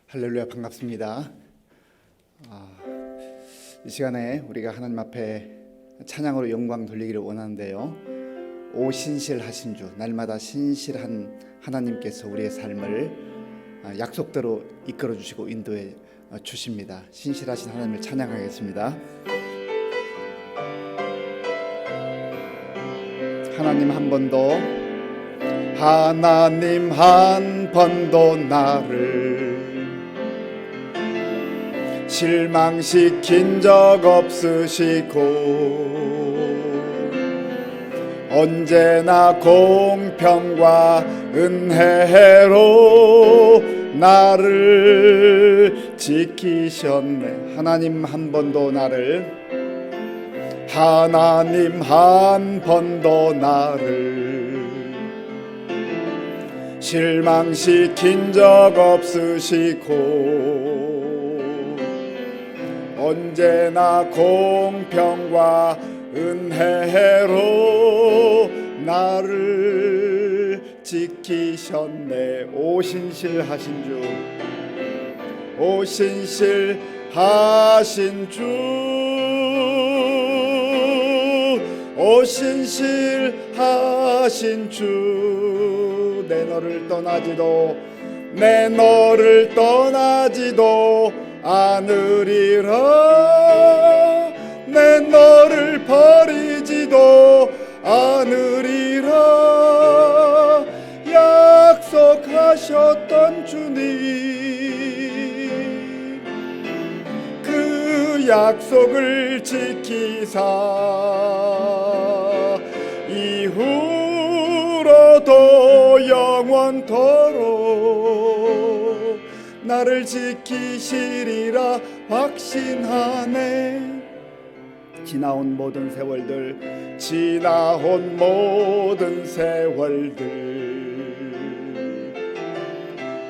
할렐루야, 반갑습니다. 이 시간에 우리가 하나님 앞에 찬양으로 영광 돌리기를 원하는데요, 오 신실하신 주, 날마다 신실한 하나님께서 우리의 삶을 약속대로 이끌어 주시고 인도해 주십니다. 신실하신 하나님을 찬양하겠습니다. 하나님 한 번도 나를 실망시킨 적 없으시고 언제나 공평과 은혜로 나를 지키셨네. 하나님 한 번도 나를 실망시킨 적 없으시고 언제나 공평과 은혜로 나를 지키셨네. 오 신실하신 주, 오 신실하신 주, 오 신실하신 주, 내 너를 떠나지도 않으리라. 내 너를 버리지도 않으리라. 약속하셨던 주님, 그 약속을 지키사 이후로도 영원토록 나를 지키시리라 확신하네. 지나온 모든 세월들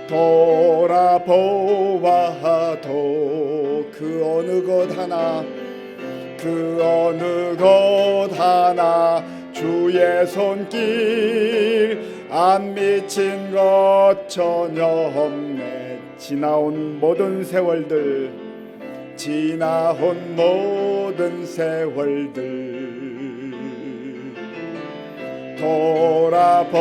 돌아보아도 그 어느 것 하나 주의 손길 안 미친 것 전혀 없네. 지나온 모든 세월들 돌아보아도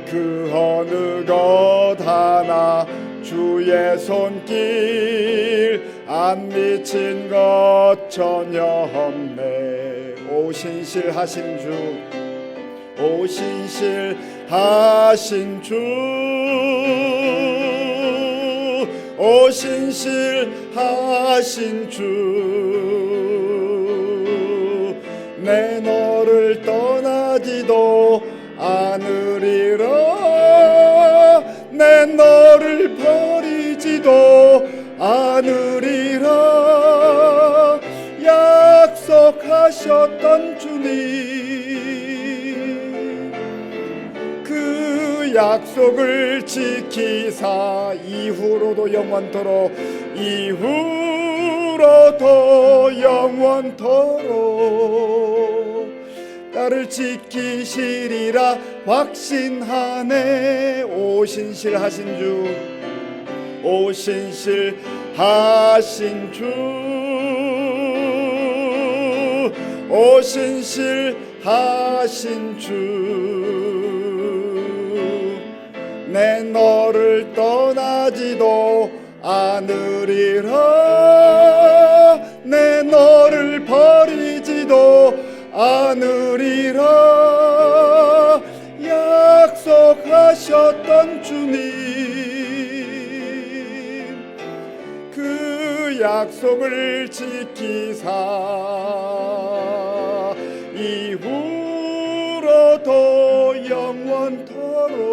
그 어느 것 하나 주의 손길 안 미친 것 전혀 없네. 오 신실하신 주, 오 신실하신 주, 오 신실하신 주, 내 너를 떠나지도 않으리라. 내 너를 버리지도 않으리라. 약속하셨던 주님, 그 약속을 지키사 이후로도 영원토록 나를 지키시리라 확신하네. 오 신실하신 주, 오 신실하신 주, 오 신실하신 주, 내 너를 떠나지도 않으리라. 내 너를 버리지도 않으리라. 약속하셨던 주님, 그 약속을 지키사 이후로도 영원토록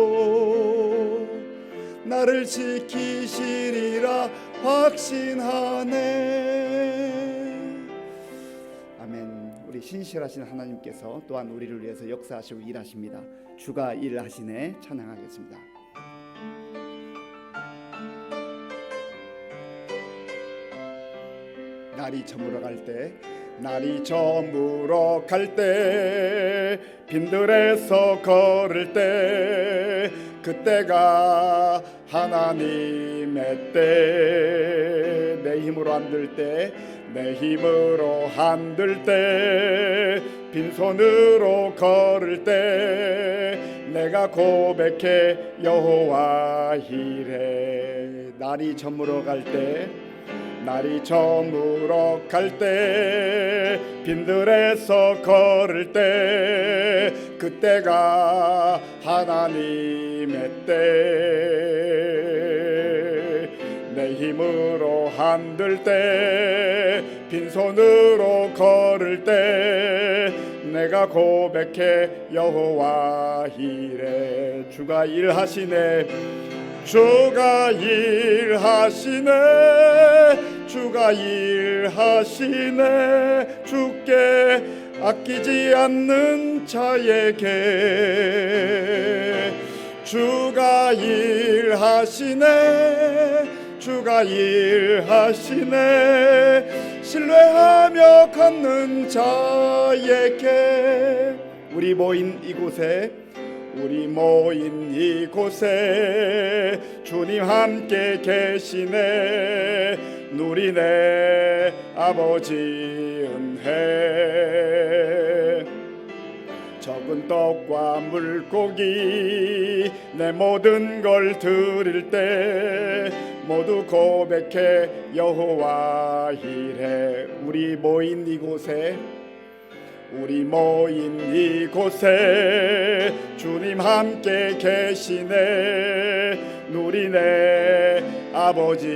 나를 지키시리라 확신하네. 아멘. 우리 신실하신 하나님께서 또한 우리를 위해서 역사하시고 일하십니다. 주가 일하시네. 찬양하겠습니다. 날이 저물어 갈 때 날이 저물어 갈 때 빈들에서 걸을 때 그때가 하나님의 때 내 힘으로 안 들 때 내 힘으로 안 들 때 빈손으로 걸을 때 내가 고백해 여호와 이래 날이 저물어 갈 때 날이 저물어 갈 때 빈들에서 걸을 때 그때가 하나님의 때 내 힘으로 안 들 때 빈손으로 걸을 때 내가 고백해 여호와 이래 주가 일하시네 주가 일하시네 주가 일하시네 주께 아끼지 않는 자에게 주가 일하시네 주가 일하시네 신뢰하며 걷는 자에게 우리 모인 이곳에 주님 함께 계시네 누리네 아버지 은혜 적은 떡과 물고기 내 모든 걸 드릴 때 모두 고백해 여호와 이래 우리 모인 이곳에 주님 함께 계시네 누리네 아버지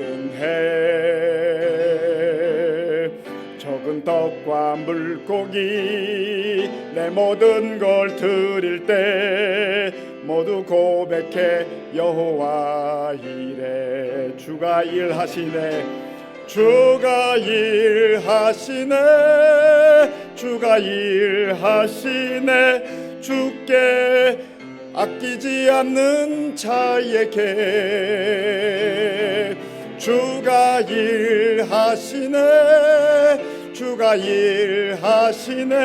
은혜 적은 떡과 물고기 내 모든 걸 드릴 때 모두 고백해 여호와 이래 주가 일하시네 주가 일하시네 주가 일하시네 주께 아끼지 않는 자에게 주가 일하시네 주가 일하시네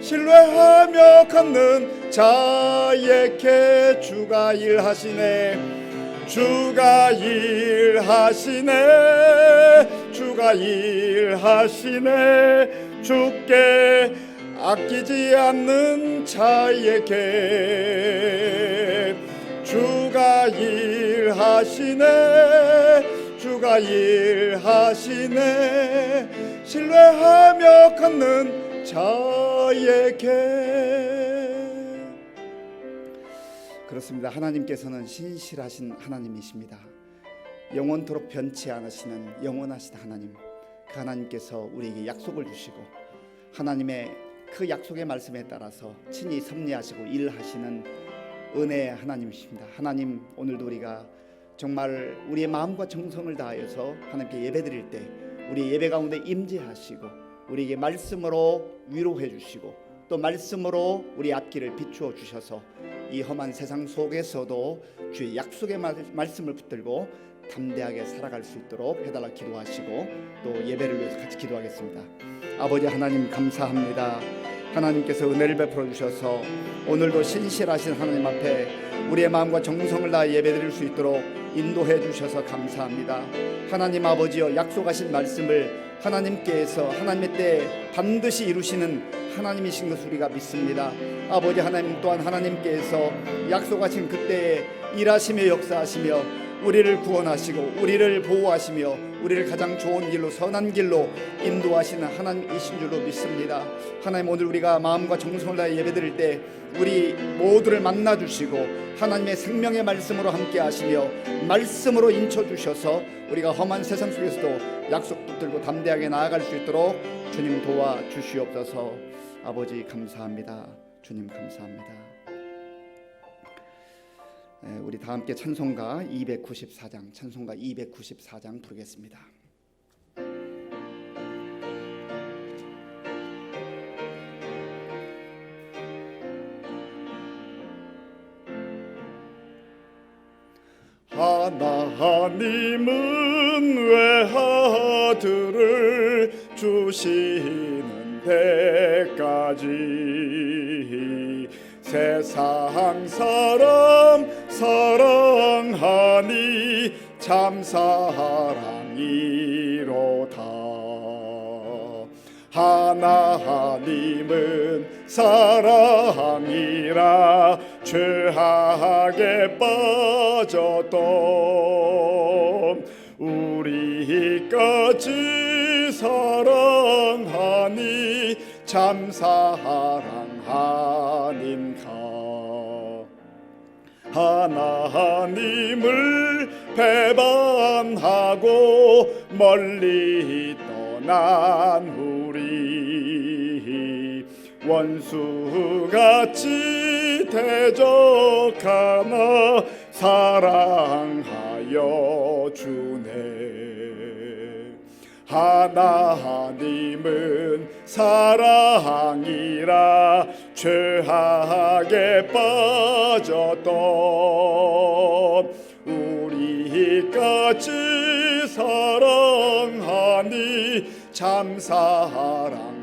신뢰하며 걷는 자에게 주가 일하시네 주가 일하시네 주가 일하시네 주께 아끼지 않는 자에게 주가 일하시네 주가 일하시네 신뢰하며 걷는 자에게 그렇습니다. 하나님께서는 신실하신 하나님이십니다. 영원토록 변치 않으시는 영원하신 하나님 그 하나님께서 우리에게 약속을 주시고 하나님의 그 약속의 말씀에 따라서 친히 섭리하시고 일하시는 은혜의 하나님이십니다. 하나님 오늘도 우리가 정말 우리의 마음과 정성을 다하여서 하나님께 예배드릴 때 우리 예배 가운데 임재하시고 우리에게 말씀으로 위로해 주시고 또 말씀으로 우리 앞길을 비추어 주셔서 이 험한 세상 속에서도 주의 약속의 말씀을 붙들고 담대하게 살아갈 수 있도록 해달라 기도하시고 또 예배를 위해서 같이 기도하겠습니다. 아버지 하나님 감사합니다. 하나님께서 은혜를 베풀어 주셔서 오늘도 신실하신 하나님 앞에 우리의 마음과 정성을 다해 예배드릴 수 있도록 인도해 주셔서 감사합니다. 하나님 아버지여 약속하신 말씀을 하나님께서 하나님의 때에 반드시 이루시는 하나님이신 것을 우리가 믿습니다. 아버지 하나님 또한 하나님께서 약속하신 그때에 일하시며 역사하시며 우리를 구원하시고 우리를 보호하시며 우리를 가장 좋은 길로 선한 길로 인도하시는 하나님이신 줄로 믿습니다. 하나님 오늘 우리가 마음과 정성을 다해 예배드릴 때 우리 모두를 만나주시고 하나님의 생명의 말씀으로 함께 하시며 말씀으로 인쳐주셔서 우리가 험한 세상 속에서도 약속 붙들고 담대하게 나아갈 수 있도록 주님 도와주시옵소서. 아버지 감사합니다. 주님 감사합니다. 우리 다 함께 찬송가 294장 부르겠습니다. 하나님은 외아들을 주시는 데까지 세상 사람 사랑하니 참 사랑이로다. 하나님은 사랑이라 죄악에 빠졌던 우리까지 사랑하니 참 사랑하는가. 하나님을 배반하고 멀리 떠난 우리 원수같이 대적하나 사랑하여 주네. 하나님은 사랑이라 죄악에 빠졌던 우리까지 사랑하니 참 사랑하는가.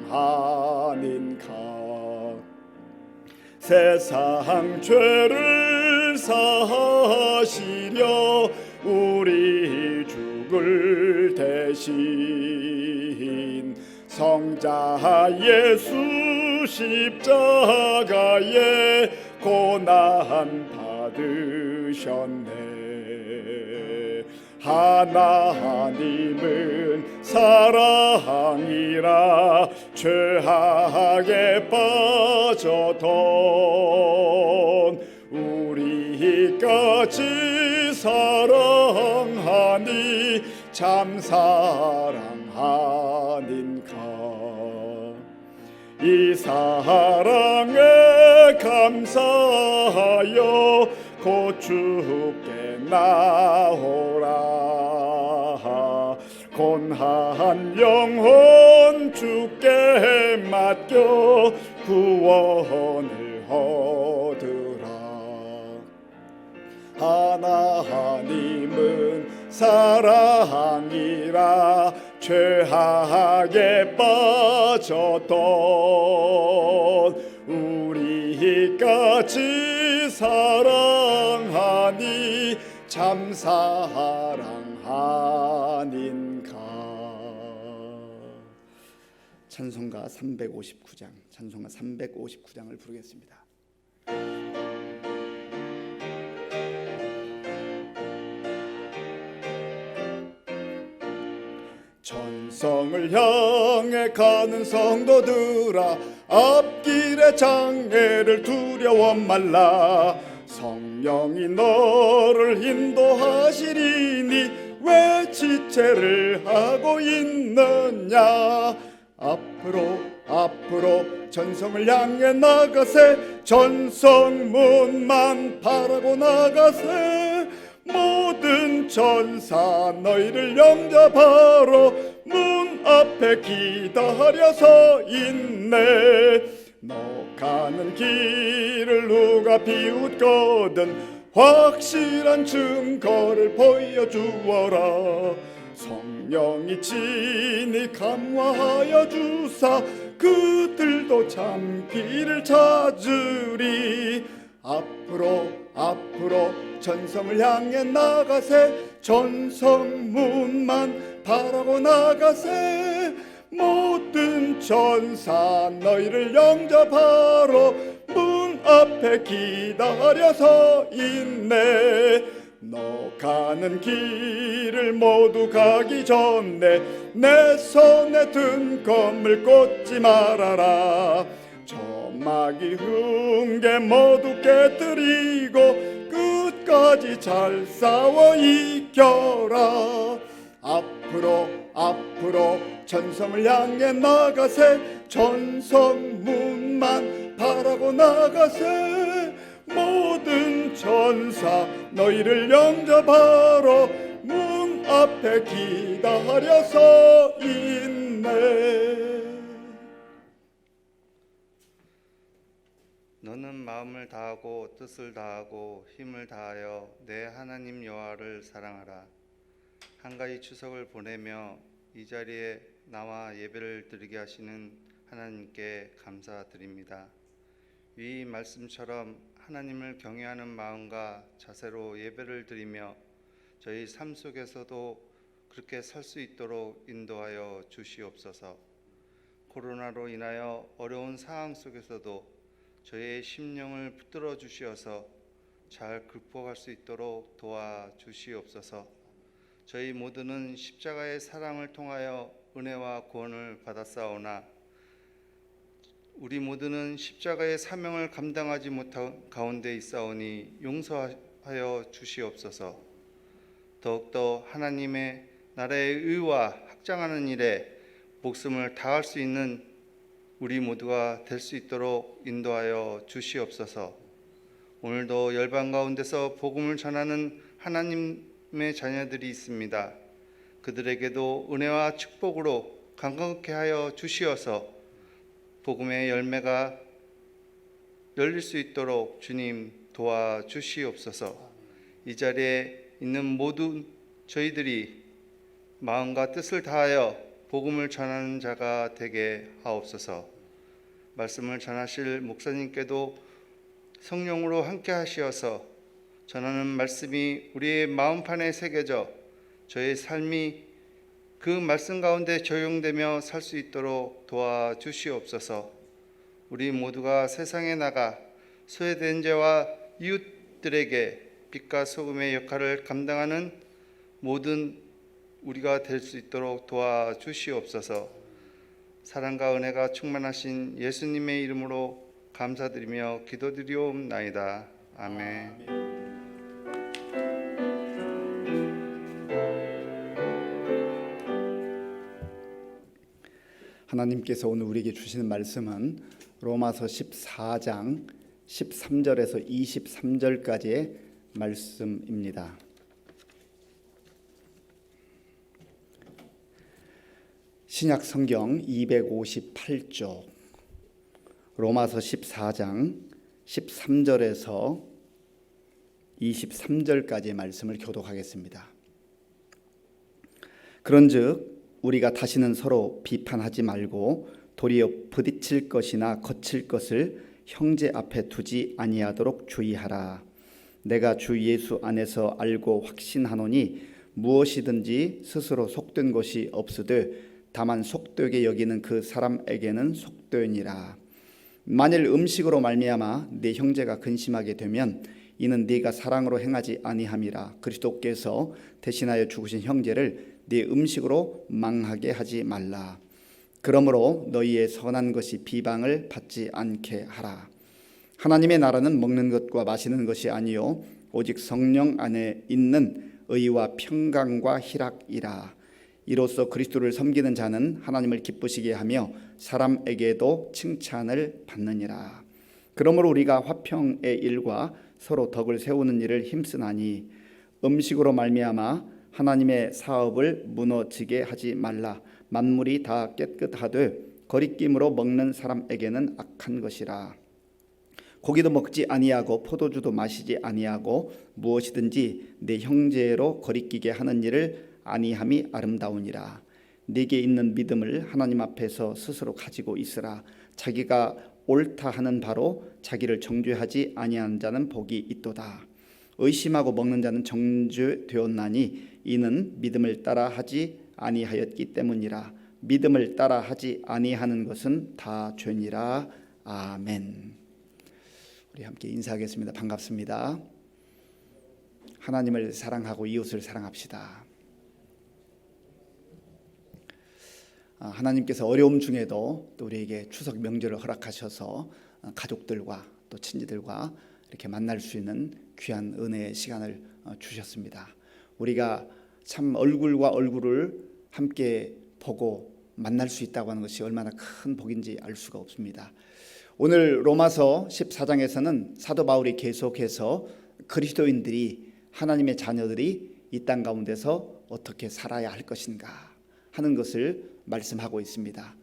세상 죄를 사하시려 우리 죽을 대신 성자 예수 십자가에 고난 받으셨네. 하나님은 사랑이라 죄악에 빠졌던 우리까지 사랑하니 참 사랑하는가. 이 사랑에 감사하여 곧 주께 나오라. 곤한 영혼 주께 맡겨 구원을 얻으라. 하나님은 사랑이라 죄악에 빠졌던 우리까지 사랑하니 참 사랑하는가. 찬송가 359장, 찬송가 359장을 부르겠습니다. 천성을 향해 가는 성도들아, 앞길의 장애를 두려워 말라. 성령이 너를 인도하시리니 왜 지체를 하고 있느냐. 앞으로 전성을 향해 나가세. 전성문만 바라고 나가세. 모든 천사 너희를 영접하러 문 앞에 기다려서 있네. 너 가는 길을 누가 비웃거든 확실한 증거를 보여주어라. 성령이 친히 감화하여 주사 그들도 참 길을 찾으리. 앞으로 전성을 향해 나가세. 전성문만 바라고 나가세. 모든 천사 너희를 영접하러 문 앞에 기다려서 있네. 너 가는 길을 모두 가기 전에 내 손에 든 검을 꽂지 말아라. 저마귀 흉계 모두 깨뜨리고 끝까지 잘 싸워 이겨라. 앞으로 전성을 향해 나가세. 전성문만 바라고 나가세. 모든 천사 너희를 영접하러 문 앞에 기다려서 있네. 너는 마음을 다하고 뜻을 다하고 힘을 다하여 내 하나님 여호와를 사랑하라. 한 가지 추석을 보내며 이 자리에 나와 예배를 드리게 하시는 하나님께 감사드립니다. 이 말씀처럼 하나님을 경외하는 마음과 자세로 예배를 드리며 저희 삶 속에서도 그렇게 살 수 있도록 인도하여 주시옵소서. 코로나로 인하여 어려운 상황 속에서도 저희의 심령을 붙들어 주시어서 잘 극복할 수 있도록 도와주시옵소서. 저희 모두는 십자가의 사랑을 통하여 은혜와 구원을 받았사오나 우리 모두는 십자가의 사명을 감당하지 못한 가운데 있사오니 용서하여 주시옵소서. 더욱더 하나님의 나라의 의와 확장하는 일에 목숨을 다할 수 있는 우리 모두가 될 수 있도록 인도하여 주시옵소서. 오늘도 열방 가운데서 복음을 전하는 하나님의 자녀들이 있습니다. 그들에게도 은혜와 축복으로 강건케 하여 주시어서 복음의 열매가 열릴 수 있도록 주님 도와주시옵소서. 이 자리에 있는 모든 저희들이 마음과 뜻을 다하여 복음을 전하는 자가 되게 하옵소서. 말씀을 전하실 목사님께도 성령으로 함께 하시어서 전하는 말씀이 우리의 마음판에 새겨져 저의 삶이 그 말씀 가운데 적용되며 살 수 있도록 도와주시옵소서. 우리 모두가 세상에 나가 소외된 자와 이웃들에게 빛과 소금의 역할을 감당하는 모든 우리가 될 수 있도록 도와주시옵소서. 사랑과 은혜가 충만하신 예수님의 이름으로 감사드리며 기도드리옵나이다. 아멘. 하나님께서 오늘 우리에게 주시는 말씀은 로마서 14장 13절에서 23절까지의 말씀입니다. 신약 성경 258쪽 로마서 14장 13절에서 23절까지의 말씀을 교독하겠습니다. 그런즉 우리가 다시는 서로 비판하지 말고 도리어 부딪힐 것이나 거칠 것을 형제 앞에 두지 아니하도록 주의하라. 내가 주 예수 안에서 알고 확신하노니 무엇이든지 스스로 속된 것이 없으되 다만 속되게 여기는 그 사람에게는 속되니라. 만일 음식으로 말미암아 네 형제가 근심하게 되면 이는 네가 사랑으로 행하지 아니함이라. 그리스도께서 대신하여 죽으신 형제를 네 음식으로 망하게 하지 말라. 그러므로 너희의 선한 것이 비방을 받지 않게 하라. 하나님의 나라는 먹는 것과 마시는 것이 아니요 오직 성령 안에 있는 의와 평강과 희락이라. 이로써 그리스도를 섬기는 자는 하나님을 기쁘시게 하며 사람에게도 칭찬을 받느니라. 그러므로 우리가 화평의 일과 서로 덕을 세우는 일을 힘쓰나니 음식으로 말미암아 하나님의 사업을 무너지게 하지 말라. 만물이 다 깨끗하되 거리낌으로 먹는 사람에게는 악한 것이라. 고기도 먹지 아니하고 포도주도 마시지 아니하고 무엇이든지 내 형제로 거리끼게 하는 일을 아니함이 아름다우니라. 네게 있는 믿음을 하나님 앞에서 스스로 가지고 있으라. 자기가 옳다 하는 바로 자기를 정죄하지 아니하는 자는 복이 있도다. 의심하고 먹는 자는 정죄되었나니 이는 믿음을 따라 하지 아니하였기 때문이라. 믿음을 따라 하지 아니하는 것은 다 죄니라. 아멘. 우리 함께 인사하겠습니다. 반갑습니다. 하나님을 사랑하고 이웃을 사랑합시다. 하나님께서 어려움 중에도 또 우리에게 추석 명절을 허락하셔서 가족들과 또 친지들과 이렇게 만날 수 있는 귀한 은혜의 시간을 주셨습니다. 우리가 참 얼굴과 얼굴을 함께 보고 만날 수 있다고 하는 것이 얼마나 큰 복인지 알 수가 없습니다. 오늘 로마서 14장에서는 사도 바울이 계속해서 그리스도인들이 하나님의 자녀들이 이 땅 가운데서 어떻게 살아야 할 것인가 하는 것을 말씀하고 있습니다.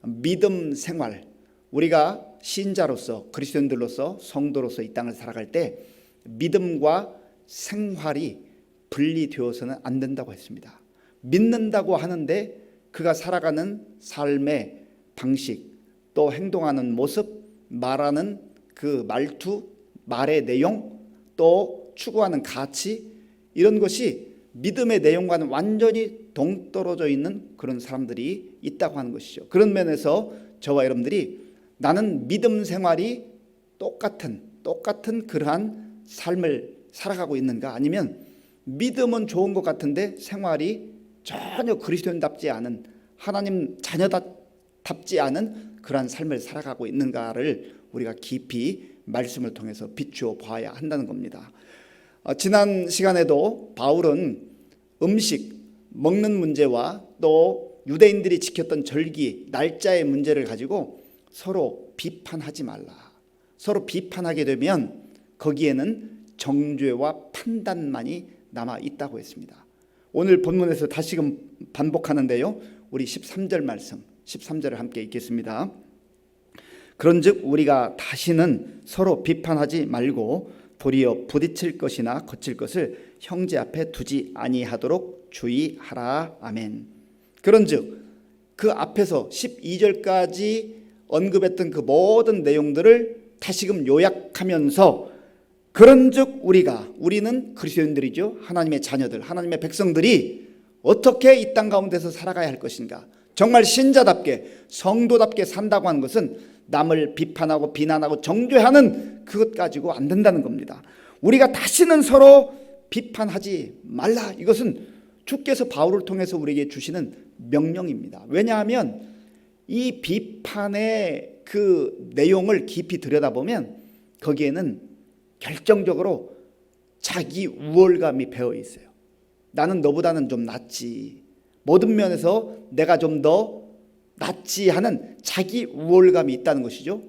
믿음 생활, 우리가 신자로서 그리스도인들로서 성도로서 이 땅을 살아갈 때 믿음과 생활이 분리되어서는 안 된다고 했습니다. 믿는다고 하는데 그가 살아가는 삶의 방식, 또 행동하는 모습, 말하는 그 말투, 말의 내용, 또 추구하는 가치, 이런 것이 믿음의 내용과는 완전히 동떨어져 있는 그런 사람들이 있다고 하는 것이죠. 그런 면에서 저와 여러분들이 나는 믿음 생활이 똑같은 그러한 삶을 살아가고 있는가, 아니면 믿음은 좋은 것 같은데 생활이 전혀 그리스도인답지 않은, 하나님 자녀답지 않은 그러한 삶을 살아가고 있는가를 우리가 깊이 말씀을 통해서 비추어 봐야 한다는 겁니다. 지난 시간에도 바울은 음식, 먹는 문제와 또 유대인들이 지켰던 절기, 날짜의 문제를 가지고 서로 비판하지 말라. 서로 비판하게 되면 거기에는 정죄와 판단만이 남아 있다고 했습니다. 오늘 본문에서 다시금 반복하는데요. 우리 13절 말씀, 13절을 함께 읽겠습니다. 그런즉 우리가 다시는 서로 비판하지 말고 도리어 부딪힐 것이나 거칠 것을 형제 앞에 두지 아니하도록 주의하라. 아멘. 그런즉 그 앞에서 12절까지 언급했던 그 모든 내용들을 다시금 요약하면서, 그런즉 우리는 그리스도인들이죠. 하나님의 자녀들, 하나님의 백성들이 어떻게 이 땅 가운데서 살아가야 할 것인가, 정말 신자답게 성도답게 산다고 하는 것은 남을 비판하고 비난하고 정죄하는 그것 가지고 안 된다는 겁니다. 우리가 다시는 서로 비판하지 말라. 이것은 주께서 바울을 통해서 우리에게 주시는 명령입니다. 왜냐하면 이 비판의 그 내용을 깊이 들여다보면 거기에는 결정적으로 자기 우월감이 배어 있어요. 나는 너보다는 좀 낫지, 모든 면에서 내가 좀 더 낫지 하는 자기 우월감이 있다는 것이죠.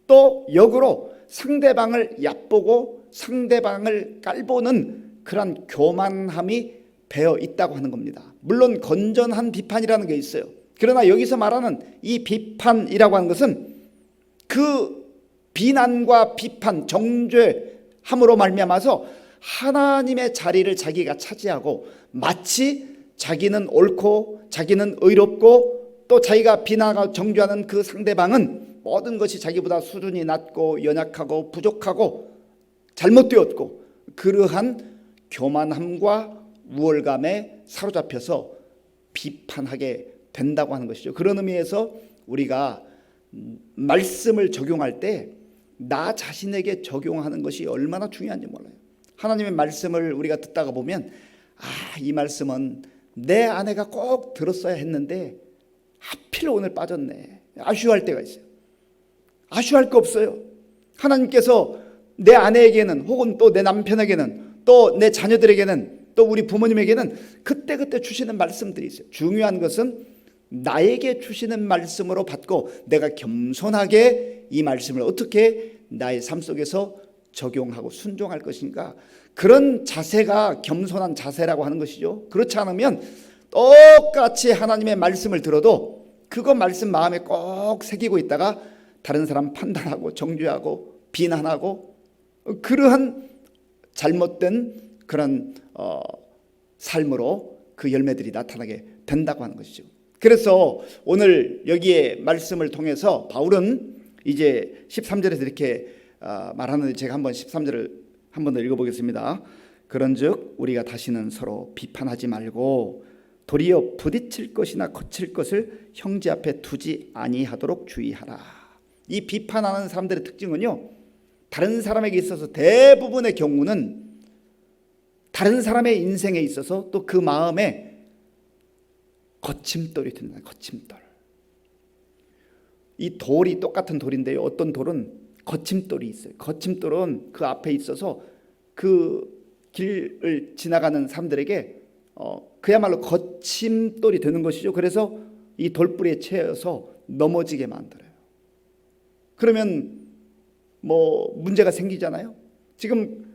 또 역으로 상대방을 얕보고 상대방을 깔보는 그런 교만함이 배어 있다고 하는 겁니다. 물론 건전한 비판이라는 게 있어요. 그러나 여기서 말하는 이 비판이라고 하는 것은 그 비난과 비판, 정죄함으로 말미암아서 하나님의 자리를 자기가 차지하고 마치 자기는 옳고 자기는 의롭고 또 자기가 비난하고 정죄하는 그 상대방은 모든 것이 자기보다 수준이 낮고 연약하고 부족하고 잘못되었고, 그러한 교만함과 우월감에 사로잡혀서 비판하게 된다고 하는 것이죠. 그런 의미에서 우리가 말씀을 적용할 때 나 자신에게 적용하는 것이 얼마나 중요한지 몰라요. 하나님의 말씀을 우리가 듣다가 보면 이 말씀은 내 아내가 꼭 들었어야 했는데 하필 오늘 빠졌네, 아쉬워할 때가 있어요. 아쉬워할 거 없어요. 하나님께서 내 아내에게는, 혹은 또 내 남편에게는, 또 내 자녀들에게는, 또 우리 부모님에게는 그때그때 주시는 말씀들이 있어요. 중요한 것은 나에게 주시는 말씀으로 받고 내가 겸손하게 이 말씀을 어떻게 나의 삶 속에서 적용하고 순종할 것인가, 그런 자세가 겸손한 자세라고 하는 것이죠. 그렇지 않으면 똑같이 하나님의 말씀을 들어도 그거 말씀 마음에 꼭 새기고 있다가 다른 사람 판단하고 정죄하고 비난하고, 그러한 잘못된 그런 삶으로 그 열매들이 나타나게 된다고 하는 것이죠. 그래서 오늘 여기에 말씀을 통해서 바울은 이제 13절에서 이렇게 말하는데, 제가 한번 13절을 한번 더 읽어보겠습니다. 그런즉 우리가 다시는 서로 비판하지 말고 도리어 부딪힐 것이나 거칠 것을 형제 앞에 두지 아니하도록 주의하라. 이 비판하는 사람들의 특징은요, 다른 사람에게 있어서 대부분의 경우는 다른 사람의 인생에 있어서 또 그 마음에 거침돌이 든다. 거침돌. 이 돌이 똑같은 돌인데요, 어떤 돌은 거침돌이 있어요. 거침돌은 그 앞에 있어서 그 길을 지나가는 사람들에게 그야말로 거침돌이 되는 것이죠. 그래서 이 돌뿌리에 채여서 넘어지게 만들어요. 그러면 뭐 문제가 생기잖아요. 지금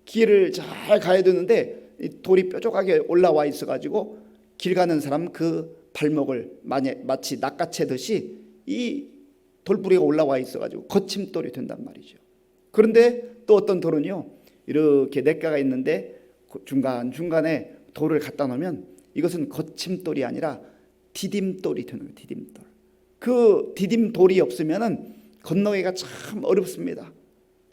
길을 잘 가야 되는데 이 돌이 뾰족하게 올라와 있어가지고 길 가는 사람 그 발목을 마치 낚아채듯이 이 돌뿌리가 올라와 있어가지고 거침돌이 된단 말이죠. 그런데 또 어떤 돌은요, 이렇게 냇가가 있는데 중간중간에 돌을 갖다 놓으면 이것은 거침돌이 아니라 디딤돌이 되는 거예요. 디딤돌. 그 디딤돌이 없으면은 건너기가 참 어렵습니다.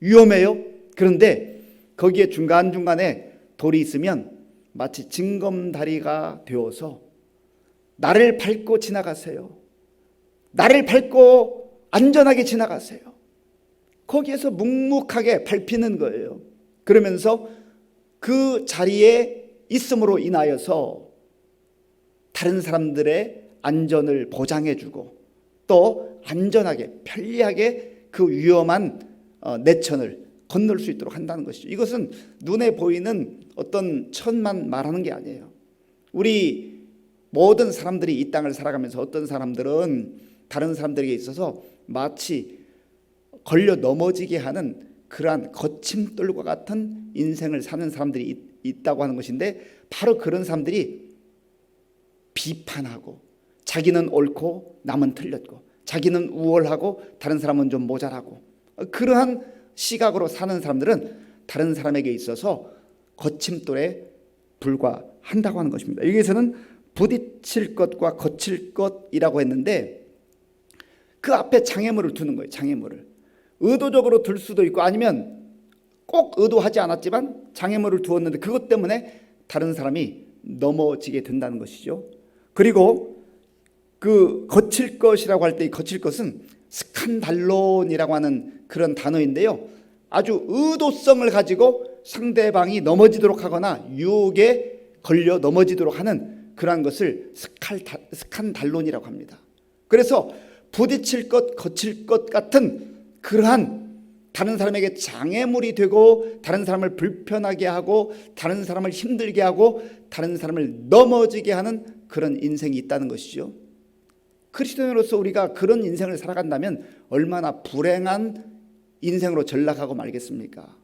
위험해요. 그런데 거기에 중간중간에 돌이 있으면 마치 징검다리가 되어서 나를 밟고 지나가세요. 나를 밟고 안전하게 지나가세요. 거기에서 묵묵하게 밟히는 거예요. 그러면서 그 자리에 있음으로 인하여서 다른 사람들의 안전을 보장해주고 또 안전하게 편리하게 그 위험한 내천을 건널 수 있도록 한다는 것이죠. 이것은 눈에 보이는 어떤 천만 말하는 게 아니에요. 우리 모든 사람들이 이 땅을 살아가면서 어떤 사람들은 다른 사람들에게 있어서 마치 걸려 넘어지게 하는 그러한 거침돌과 같은 인생을 사는 사람들이 있다고 하는 것인데, 바로 그런 사람들이 비판하고 자기는 옳고 남은 틀렸고 자기는 우월하고 다른 사람은 좀 모자라고, 그러한 시각으로 사는 사람들은 다른 사람에게 있어서 거침돌에 불과한다고 하는 것입니다. 여기에서는 부딪힐 것과 거칠 것이라고 했는데 그 앞에 장애물을 두는 거예요. 장애물을 의도적으로 둘 수도 있고 아니면 꼭 의도하지 않았지만 장애물을 두었는데 그것 때문에 다른 사람이 넘어지게 된다는 것이죠. 그리고 그 거칠 것이라고 할 때 이 거칠 것은 스칸달론이라고 하는 그런 단어인데요, 아주 의도성을 가지고 상대방이 넘어지도록 하거나 유혹에 걸려 넘어지도록 하는 그러한 것을 스칸달론이라고 합니다. 그래서 부딪힐 것, 거칠 것 같은 그러한 다른 사람에게 장애물이 되고 다른 사람을 불편하게 하고 다른 사람을 힘들게 하고 다른 사람을 넘어지게 하는 그런 인생이 있다는 것이죠. 그리스도인으로서 우리가 그런 인생을 살아간다면 얼마나 불행한 인생으로 전락하고 말겠습니까?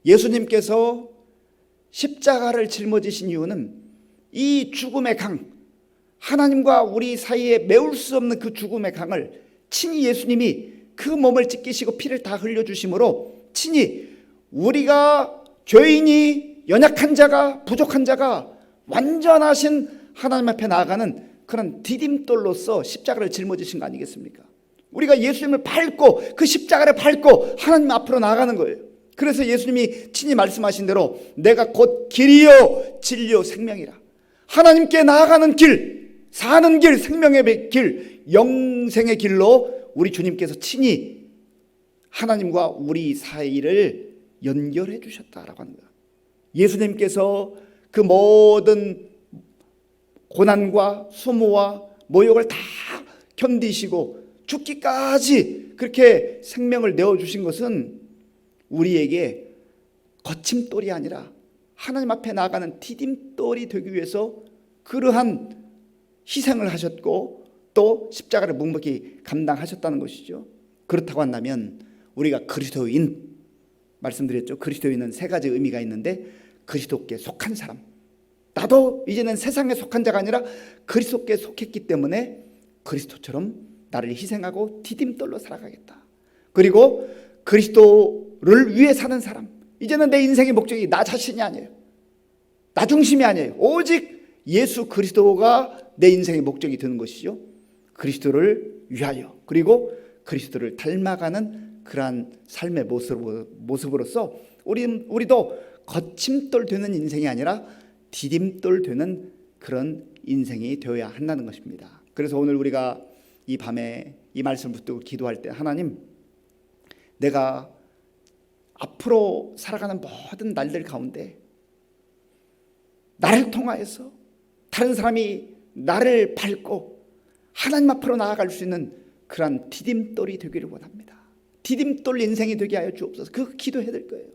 예수님께서 십자가를 짊어지신 이유는 이 죽음의 강, 하나님과 우리 사이에 메울 수 없는 그 죽음의 강을 친히 예수님이 그 몸을 찢기시고 피를 다 흘려주심으로 친히 우리가 죄인이, 연약한 자가, 부족한 자가 완전하신 하나님 앞에 나아가는 그런 디딤돌로서 십자가를 짊어지신 거 아니겠습니까? 우리가 예수님을 밟고 그 십자가를 밟고 하나님 앞으로 나아가는 거예요. 그래서 예수님이 친히 말씀하신 대로 내가 곧 길이요 진리요 생명이라, 하나님께 나아가는 길, 사는 길, 생명의 길, 영생의 길로 우리 주님께서 친히 하나님과 우리 사이를 연결해 주셨다라고 하는 거예요. 예수님께서 그 모든 고난과 수모와 모욕을 다 견디시고 죽기까지 그렇게 생명을 내어주신 것은 우리에게 거침돌이 아니라 하나님 앞에 나아가는 디딤돌이 되기 위해서 그러한 희생을 하셨고 또 십자가를 묵묵히 감당하셨다는 것이죠. 그렇다고 한다면 우리가 그리스도인, 말씀드렸죠. 그리스도인은 세 가지 의미가 있는데 그리스도께 속한 사람, 나도 이제는 세상에 속한 자가 아니라 그리스도께 속했기 때문에 그리스도처럼 나를 희생하고 디딤돌로 살아가겠다. 그리고 그리스도를 위해 사는 사람, 이제는 내 인생의 목적이 나 자신이 아니에요. 나 중심이 아니에요. 오직 예수 그리스도가 내 인생의 목적이 되는 것이죠. 그리스도를 위하여 그리고 그리스도를 닮아가는 그러한 삶의 모습으로서 우리도 거침돌 되는 인생이 아니라 디딤돌 되는 그런 인생이 되어야 한다는 것입니다. 그래서 오늘 우리가 이 밤에 이 말씀을 붙들고 기도할 때, 하나님, 내가 앞으로 살아가는 모든 날들 가운데 나를 통하여서 다른 사람이 나를 밟고 하나님 앞으로 나아갈 수 있는 그러한 디딤돌이 되기를 원합니다. 디딤돌 인생이 되게 하여 주옵소서. 그 기도해야 될 거예요.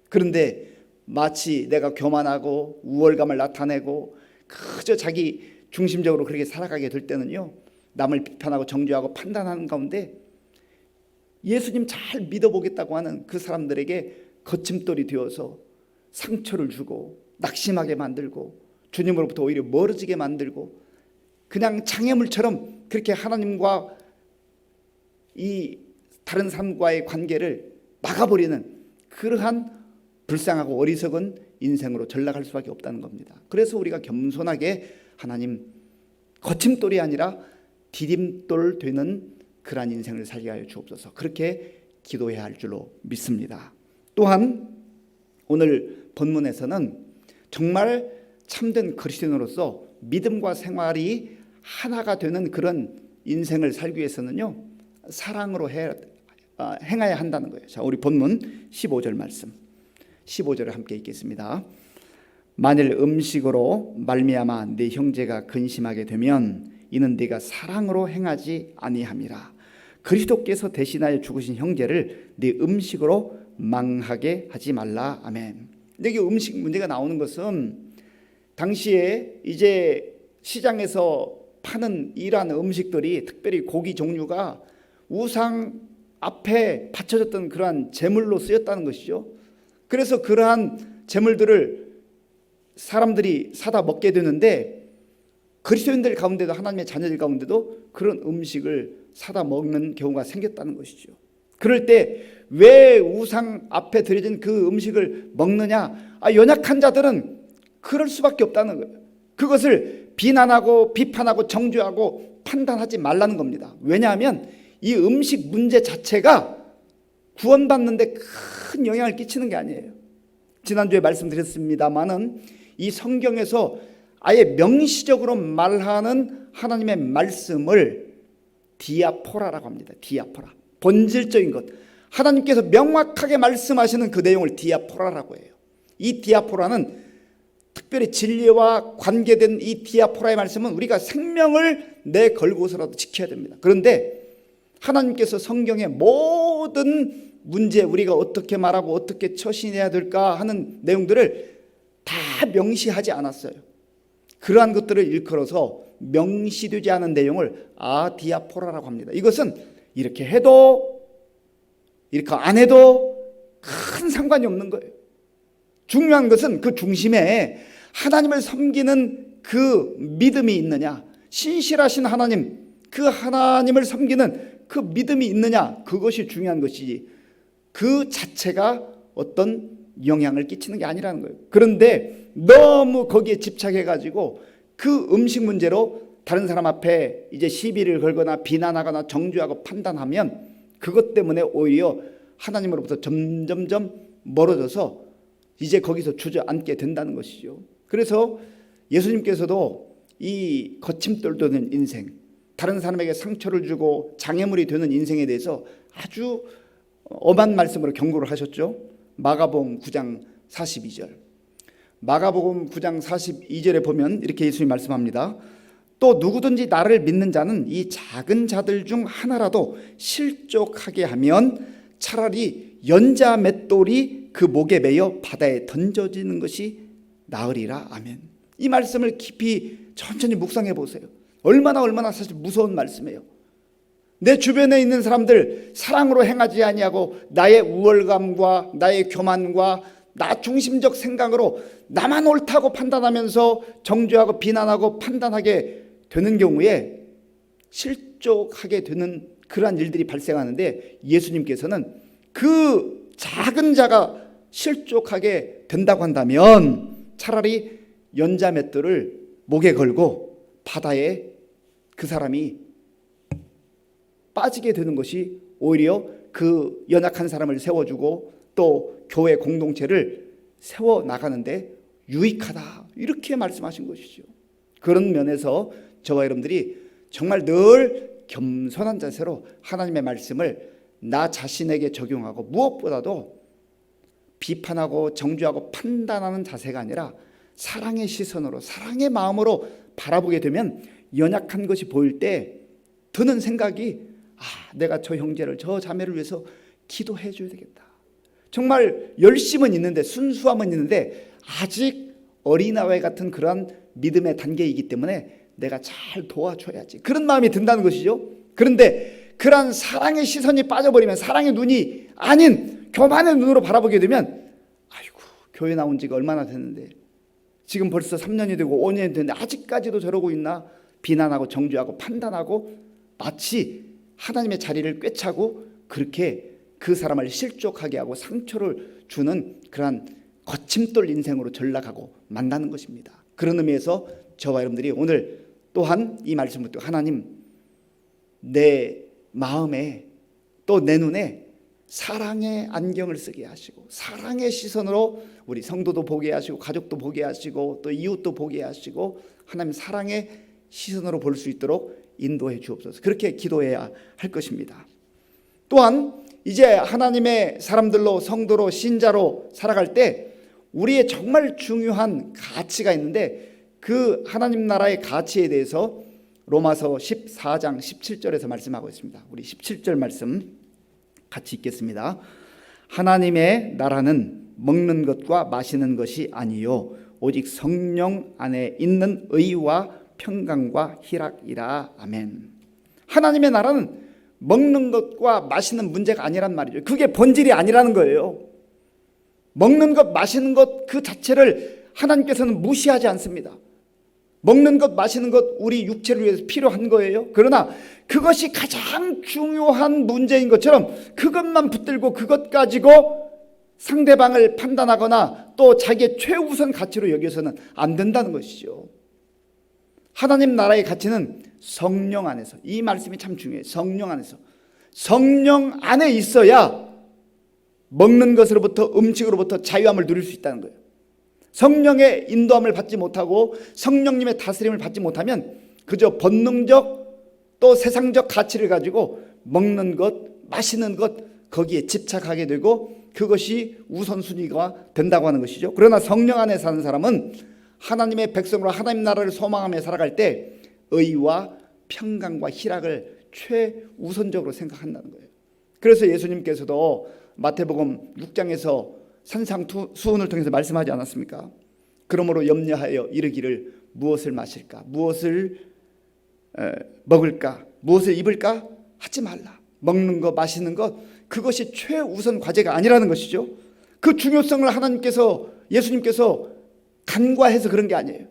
그런데 마치 내가 교만하고 우월감을 나타내고 그저 자기 중심적으로 그렇게 살아가게 될 때는요, 남을 비판하고 정죄하고 판단하는 가운데 예수님 잘 믿어보겠다고 하는 그 사람들에게 거침돌이 되어서 상처를 주고 낙심하게 만들고 주님으로부터 오히려 멀어지게 만들고 그냥 장애물처럼 그렇게 하나님과 이 다른 사람과의 관계를 막아버리는 그러한 불쌍하고 어리석은 인생으로 전락할 수밖에 없다는 겁니다. 그래서 우리가 겸손하게 하나님, 거침돌이 아니라 디딤돌 되는 그러한 인생을 살게 하여 주옵소서. 그렇게 기도해야 할 줄로 믿습니다. 또한 오늘 본문에서는 정말 참된 그리스도인으로서 믿음과 생활이 하나가 되는 그런 인생을 살기 위해서는요, 사랑으로 행해야 한다는 거예요. 자, 우리 본문 15절 말씀, 15절을 함께 읽겠습니다. 만일 음식으로 말미암아 네 형제가 근심하게 되면 이는 네가 사랑으로 행하지 아니함이라. 그리스도께서 대신하여 죽으신 형제를 네 음식으로 망하게 하지 말라. 아멘. 여기 음식 문제가 나오는 것은 당시에 이제 시장에서 파는 이러한 음식들이, 특별히 고기 종류가 우상 앞에 바쳐졌던 그러한 제물로 쓰였다는 것이죠. 그래서 그러한 제물들을 사람들이 사다 먹게 되는데, 그리스도인들 가운데도, 하나님의 자녀들 가운데도 그런 음식을 사다 먹는 경우가 생겼다는 것이죠. 그럴 때 왜 우상 앞에 드려진 그 음식을 먹느냐? 연약한 자들은 그럴 수밖에 없다는 거예요. 그것을 비난하고 비판하고 정죄하고 판단하지 말라는 겁니다. 왜냐하면 이 음식 문제 자체가 구원받는데 큰 영향을 끼치는 게 아니에요. 지난주에 말씀드렸습니다마는 이 성경에서 아예 명시적으로 말하는 하나님의 말씀을 디아포라라고 합니다. 디아포라, 본질적인 것, 하나님께서 명확하게 말씀하시는 그 내용을 디아포라라고 해요. 이 디아포라는 특별히 진리와 관계된 이 디아포라의 말씀은 우리가 생명을 내걸고서라도 지켜야 됩니다. 그런데 하나님께서 성경의 모든 문제, 우리가 어떻게 말하고 어떻게 처신해야 될까 하는 내용들을 다 명시하지 않았어요. 그러한 것들을 일컬어서 명시되지 않은 내용을 아디아포라라고 합니다. 이것은 이렇게 해도 이렇게 안 해도 큰 상관이 없는 거예요. 중요한 것은 그 중심에 하나님을 섬기는 그 믿음이 있느냐, 신실하신 하나님, 그 하나님을 섬기는 그 믿음이 있느냐, 그것이 중요한 것이지 그 자체가 어떤 영향을 끼치는 게 아니라는 거예요. 그런데 너무 거기에 집착해가지고 그 음식 문제로 다른 사람 앞에 이제 시비를 걸거나 비난하거나 정죄하고 판단하면 그것 때문에 오히려 하나님으로부터 점점점 멀어져서 이제 거기서 주저앉게 된다는 것이죠. 그래서 예수님께서도 이 거침돌 도는 인생, 다른 사람에게 상처를 주고 장애물이 되는 인생에 대해서 아주 엄한 말씀으로 경고를 하셨죠. 마가복음 9장 42절. 마가복음 9장 42절에 보면 이렇게 예수님이 말씀합니다. 또 누구든지 나를 믿는 자는 이 작은 자들 중 하나라도 실족하게 하면 차라리 연자 맷돌이 그 목에 매여 바다에 던져지는 것이 나으리라. 아멘. 이 말씀을 깊이 천천히 묵상해 보세요. 얼마나 사실 무서운 말씀이에요. 내 주변에 있는 사람들 사랑으로 행하지 아니하고 나의 우월감과 나의 교만과 나 중심적 생각으로 나만 옳다고 판단하면서 정죄하고 비난하고 판단하게 되는 경우에 실족하게 되는 그러한 일들이 발생하는데, 예수님께서는 그 작은 자가 실족하게 된다고 한다면 차라리 연자맷돌을 목에 걸고 바다에 그 사람이 빠지게 되는 것이 오히려 그 연약한 사람을 세워주고 또 교회 공동체를 세워나가는데 유익하다, 이렇게 말씀하신 것이죠. 그런 면에서 저와 여러분들이 정말 늘 겸손한 자세로 하나님의 말씀을 나 자신에게 적용하고, 무엇보다도 비판하고 정죄하고 판단하는 자세가 아니라 사랑의 시선으로, 사랑의 마음으로 바라보게 되면 연약한 것이 보일 때 드는 생각이, 내가 저 형제를, 저 자매를 위해서 기도해 줘야 되겠다. 정말 열심은 있는데, 순수함은 있는데 아직 어린아이 같은 그러한 믿음의 단계이기 때문에 내가 잘 도와줘야지, 그런 마음이 든다는 것이죠. 그런데 그러한 사랑의 시선이 빠져버리면, 사랑의 눈이 아닌 교만의 눈으로 바라보게 되면, 아이고, 교회 나온 지가 얼마나 됐는데, 지금 벌써 3년이 되고 5년이 됐는데 아직까지도 저러고 있나, 비난하고 정죄하고 판단하고 마치 하나님의 자리를 꿰차고 그렇게 그 사람을 실족하게 하고 상처를 주는 그러한 거침돌 인생으로 전락하고 만나는 것입니다. 그런 의미에서 저와 여러분들이 오늘 또한 이 말씀을 듣고 하나님, 내 마음에 또 내 눈에 사랑의 안경을 쓰게 하시고 사랑의 시선으로 우리 성도도 보게 하시고 가족도 보게 하시고 또 이웃도 보게 하시고 하나님 사랑의 시선으로 볼 수 있도록 인도해 주옵소서. 그렇게 기도해야 할 것입니다. 또한 이제 하나님의 사람들로 성도로 신자로 살아갈 때 우리의 정말 중요한 가치가 있는데 그 하나님 나라의 가치에 대해서 로마서 14장 17절에서 말씀하고 있습니다. 우리 17절 말씀 같이 읽겠습니다. 하나님의 나라는 먹는 것과 마시는 것이 아니요 오직 성령 안에 있는 의와 평강과 희락이라. 아멘. 하나님의 나라는 먹는 것과 마시는 문제가 아니란 말이죠. 그게 본질이 아니라는 거예요. 먹는 것 마시는 것 그 자체를 하나님께서는 무시하지 않습니다. 먹는 것 마시는 것 우리 육체를 위해서 필요한 거예요. 그러나 그것이 가장 중요한 문제인 것처럼 그것만 붙들고 그것 가지고 상대방을 판단하거나 또 자기의 최우선 가치로 여겨서는 안 된다는 것이죠. 하나님 나라의 가치는 성령 안에서, 이 말씀이 참 중요해요. 성령 안에서, 성령 안에 있어야 먹는 것으로부터 음식으로부터 자유함을 누릴 수 있다는 거예요. 성령의 인도함을 받지 못하고 성령님의 다스림을 받지 못하면 그저 본능적 또 세상적 가치를 가지고 먹는 것, 마시는 것 거기에 집착하게 되고 그것이 우선순위가 된다고 하는 것이죠. 그러나 성령 안에 사는 사람은 하나님의 백성으로 하나님 나라를 소망하며 살아갈 때 의와 평강과 희락을 최우선적으로 생각한다는 거예요. 그래서 예수님께서도 마태복음 6장에서 산상수훈을 통해서 말씀하지 않았습니까? 그러므로 염려하여 이르기를 무엇을 마실까, 무엇을 먹을까, 무엇을 입을까 하지 말라. 먹는 것, 마시는 것 그것이 최우선 과제가 아니라는 것이죠. 그 중요성을 하나님께서, 예수님께서 간과해서 그런 게 아니에요.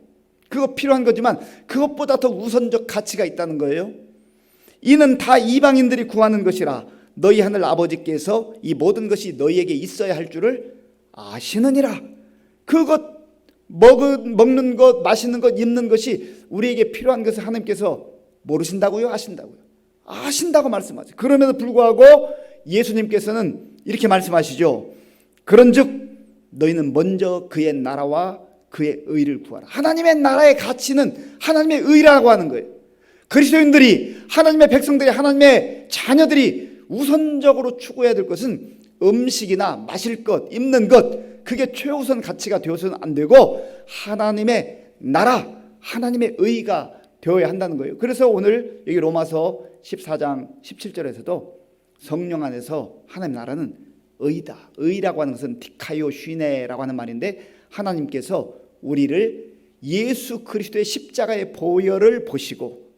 그거 필요한 거지만 그것보다 더 우선적 가치가 있다는 거예요. 이는 다 이방인들이 구하는 것이라 너희 하늘 아버지께서 이 모든 것이 너희에게 있어야 할 줄을 아시느니라. 그것 먹는 것, 마시는 것, 입는 것이 우리에게 필요한 것을 하나님께서 모르신다고요? 아신다고요? 아신다고 말씀하세요. 그럼에도 불구하고 예수님께서는 이렇게 말씀하시죠. 그런즉 너희는 먼저 그의 나라와 그의 의를 구하라. 하나님의 나라의 가치는 하나님의 의라고 하는 거예요. 그리스도인들이, 하나님의 백성들이, 하나님의 자녀들이 우선적으로 추구해야 될 것은 음식이나 마실 것, 입는 것 그게 최우선 가치가 되어서는 안 되고 하나님의 나라, 하나님의 의가 되어야 한다는 거예요. 그래서 오늘 여기 로마서 14장 17절에서도 성령 안에서 하나님 나라는 의다. 의라고 하는 것은 디카이오 슈네라고 하는 말인데 하나님께서 우리를 예수 그리스도의 십자가의 보혈을 보시고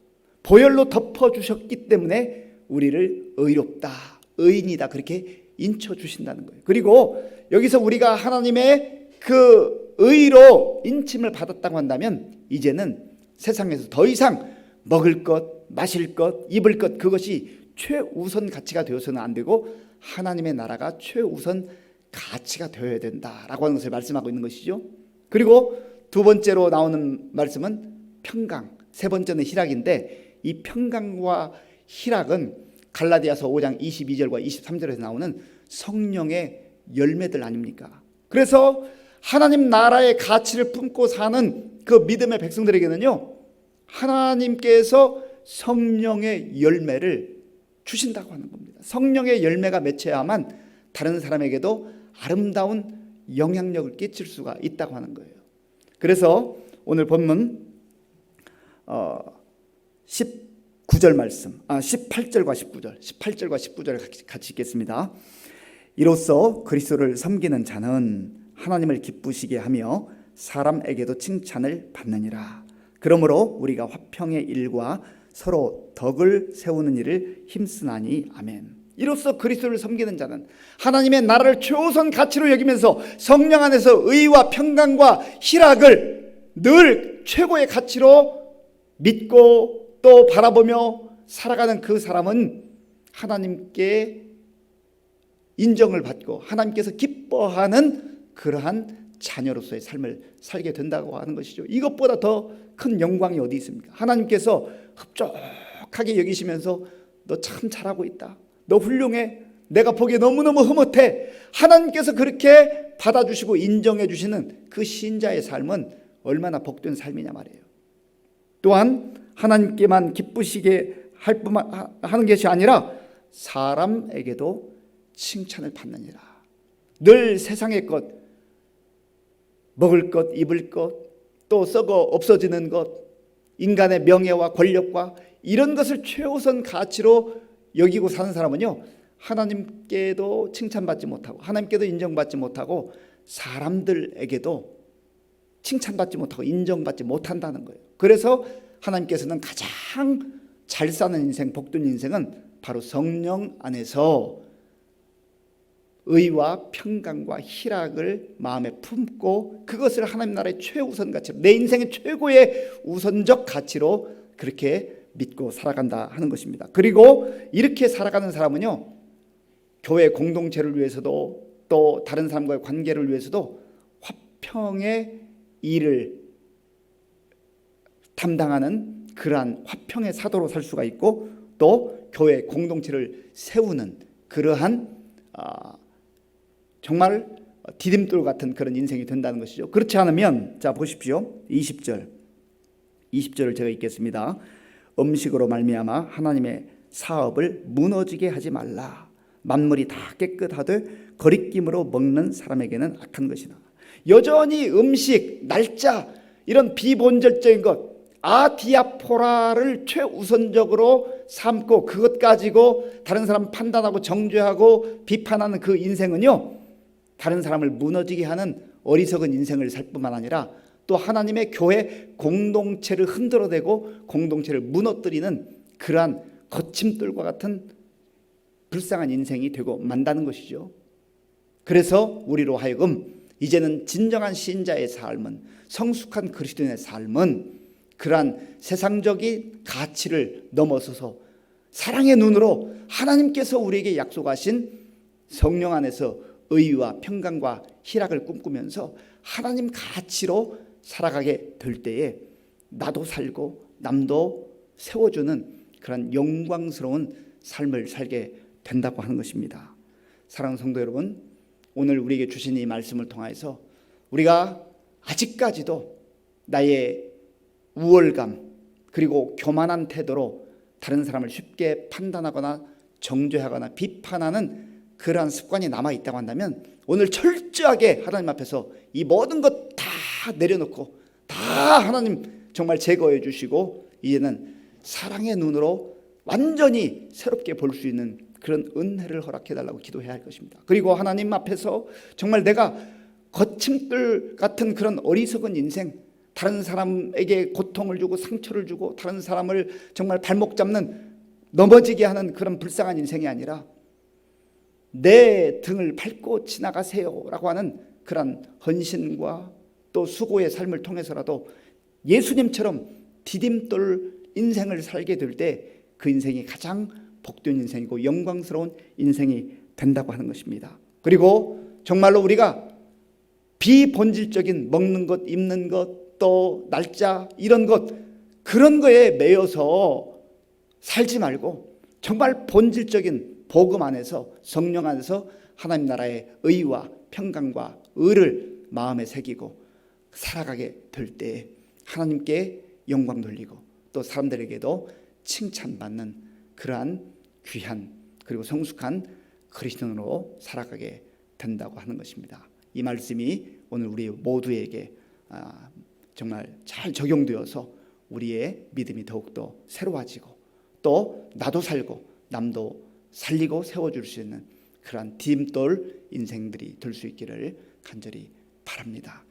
보혈로 덮어주셨기 때문에 우리를 의롭다, 의인이다 그렇게 인쳐주신다는 거예요. 그리고 여기서 우리가 하나님의 그 의로 인침을 받았다고 한다면 이제는 세상에서 더 이상 먹을 것, 마실 것, 입을 것 그것이 최우선 가치가 되어서는 안 되고 하나님의 나라가 최우선 가치가 되어야 된다라고 하는 것을 말씀하고 있는 것이죠. 그리고 두 번째로 나오는 말씀은 평강, 세 번째는 희락인데 이 평강과 희락은 갈라디아서 5장 22절과 23절에서 나오는 성령의 열매들 아닙니까? 그래서 하나님 나라의 가치를 품고 사는 그 믿음의 백성들에게는요 하나님께서 성령의 열매를 주신다고 하는 겁니다. 성령의 열매가 맺혀야만 다른 사람에게도 아름다운 영향력을 끼칠 수가 있다고 하는 거예요. 그래서 오늘 본문 18절과 19절 같이 읽겠습니다. 이로써 그리스도를 섬기는 자는 하나님을 기쁘시게 하며 사람에게도 칭찬을 받느니라. 그러므로 우리가 화평의 일과 서로 덕을 세우는 일을 힘쓰나니. 아멘. 이로써 그리스도를 섬기는 자는 하나님의 나라를 최우선 가치로 여기면서 성령 안에서 의와 평강과 희락을 늘 최고의 가치로 믿고 또 바라보며 살아가는 그 사람은 하나님께 인정을 받고 하나님께서 기뻐하는 그러한 자녀로서의 삶을 살게 된다고 하는 것이죠. 이것보다 더 큰 영광이 어디 있습니까? 하나님께서 흡족하게 여기시면서 너 참 잘하고 있다, 너 훌륭해, 내가 보기에 너무너무 흐뭇해, 하나님께서 그렇게 받아주시고 인정해 주시는 그 신자의 삶은 얼마나 복된 삶이냐 말이에요. 또한 하나님께만 기쁘시게 할 뿐만 하는 것이 아니라 사람에게도 칭찬을 받느니라. 늘 세상의 것, 먹을 것, 입을 것, 또 썩어 없어지는 것, 인간의 명예와 권력과 이런 것을 최우선 가치로 여기고 사는 사람은요, 하나님께도 칭찬받지 못하고 하나님께도 인정받지 못하고 사람들에게도 칭찬받지 못하고 인정받지 못한다는 거예요. 그래서 하나님께서는 가장 잘 사는 인생, 복된 인생은 바로 성령 안에서 의와 평강과 희락을 마음에 품고 그것을 하나님 나라의 최우선 가치로, 내 인생의 최고의 우선적 가치로 그렇게 믿고 살아간다 하는 것입니다. 그리고 이렇게 살아가는 사람은요, 교회 공동체를 위해서도 또 다른 사람과의 관계를 위해서도 화평의 일을 담당하는 그러한 화평의 사도로 살 수가 있고, 또 교회 공동체를 세우는 그러한 정말 디딤돌 같은 그런 인생이 된다는 것이죠. 그렇지 않으면, 자 보십시오. 20절을 제가 읽겠습니다. 음식으로 말미암아 하나님의 사업을 무너지게 하지 말라. 만물이 다 깨끗하되 거리낌으로 먹는 사람에게는 악한 것이다. 여전히 음식, 날짜, 이런 비본질적인 것, 아디아포라를 최우선적으로 삼고 그것 가지고 다른 사람 판단하고 정죄하고 비판하는 그 인생은요, 다른 사람을 무너지게 하는 어리석은 인생을 살 뿐만 아니라 또 하나님의 교회 공동체를 흔들어대고 공동체를 무너뜨리는 그러한 거침돌과 같은 불쌍한 인생이 되고 만다는 것이죠. 그래서 우리로 하여금 이제는 진정한 신자의 삶은, 성숙한 그리스도인의 삶은 그러한 세상적인 가치를 넘어서서 사랑의 눈으로 하나님께서 우리에게 약속하신 성령 안에서 의와 평강과 희락을 꿈꾸면서 하나님 가치로 살아가게 될 때에 나도 살고 남도 세워주는 그런 영광스러운 삶을 살게 된다고 하는 것입니다. 사랑하는 성도 여러분, 오늘 우리에게 주신 이 말씀을 통해서 우리가 아직까지도 나의 우월감 그리고 교만한 태도로 다른 사람을 쉽게 판단하거나 정죄하거나 비판하는 그러한 습관이 남아있다고 한다면, 오늘 철저하게 하나님 앞에서 이 모든 것 다 내려놓고 다 하나님 정말 제거해 주시고 이제는 사랑의 눈으로 완전히 새롭게 볼 수 있는 그런 은혜를 허락해 달라고 기도해야 할 것입니다. 그리고 하나님 앞에서 정말 내가 거침돌 같은 그런 어리석은 인생, 다른 사람에게 고통을 주고 상처를 주고 다른 사람을 정말 발목 잡는, 넘어지게 하는 그런 불쌍한 인생이 아니라 내 등을 밟고 지나가세요 라고 하는 그런 헌신과 또 수고의 삶을 통해서라도 예수님처럼 디딤돌 인생을 살게 될 때 그 인생이 가장 복된 인생이고 영광스러운 인생이 된다고 하는 것입니다. 그리고 정말로 우리가 비본질적인 먹는 것, 입는 것, 또 날짜 이런 것, 그런 거에 매여서 살지 말고 정말 본질적인 복음 안에서, 성령 안에서 하나님 나라의 의와 평강과 의를 마음에 새기고 살아가게 될 때 하나님께 영광 돌리고 또 사람들에게도 칭찬받는 그러한 귀한 그리고 성숙한 그리스도인으로 살아가게 된다고 하는 것입니다. 이 말씀이 오늘 우리 모두에게 정말 잘 적용되어서 우리의 믿음이 더욱더 새로워지고 또 나도 살고 남도 살리고 세워줄 수 있는 그러한 디딤돌 인생들이 될 수 있기를 간절히 바랍니다.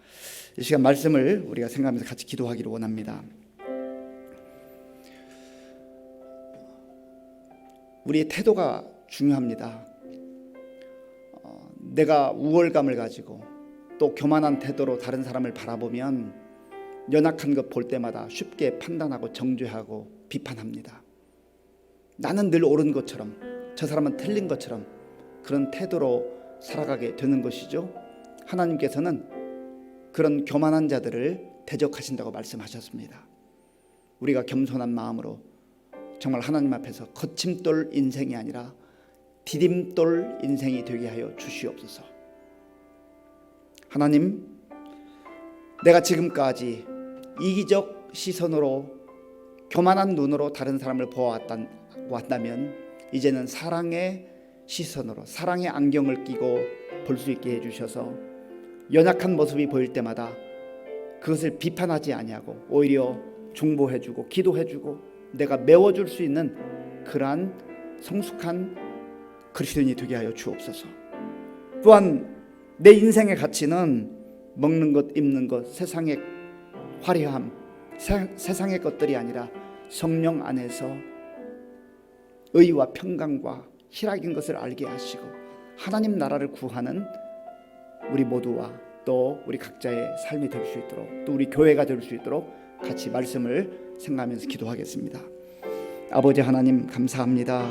이 시간 말씀을 우리가 생각하면서 같이 기도하기를 원합니다. 우리의 태도가 중요합니다. 내가 우월감을 가지고 또 교만한 태도로 다른 사람을 바라보면 연약한 것 볼 때마다 쉽게 판단하고 정죄하고 비판합니다. 나는 늘 옳은 것처럼 저 사람은 틀린 것처럼 그런 태도로 살아가게 되는 것이죠. 하나님께서는 그런 교만한 자들을 대적하신다고 말씀하셨습니다. 우리가 겸손한 마음으로 정말 하나님 앞에서 거침돌 인생이 아니라 디딤돌 인생이 되게 하여 주시옵소서. 하나님, 내가 지금까지 이기적 시선으로 교만한 눈으로 다른 사람을 보아왔다고 한다면 이제는 사랑의 시선으로 사랑의 안경을 끼고 볼 수 있게 해주셔서 연약한 모습이 보일 때마다 그것을 비판하지 아니하고 오히려 중보해주고 기도해주고 내가 메워줄 수 있는 그러한 성숙한 그리스도인이 되게 하여 주옵소서. 또한 내 인생의 가치는 먹는 것, 입는 것, 세상의 화려함, 세상의 것들이 아니라 성령 안에서 의와 평강과 희락인 것을 알게 하시고 하나님 나라를 구하는 우리 모두와 또 우리 각자의 삶이 될 수 있도록 또 우리 교회가 될 수 있도록 같이 말씀을 생각하면서 기도하겠습니다. 아버지 하나님 감사합니다.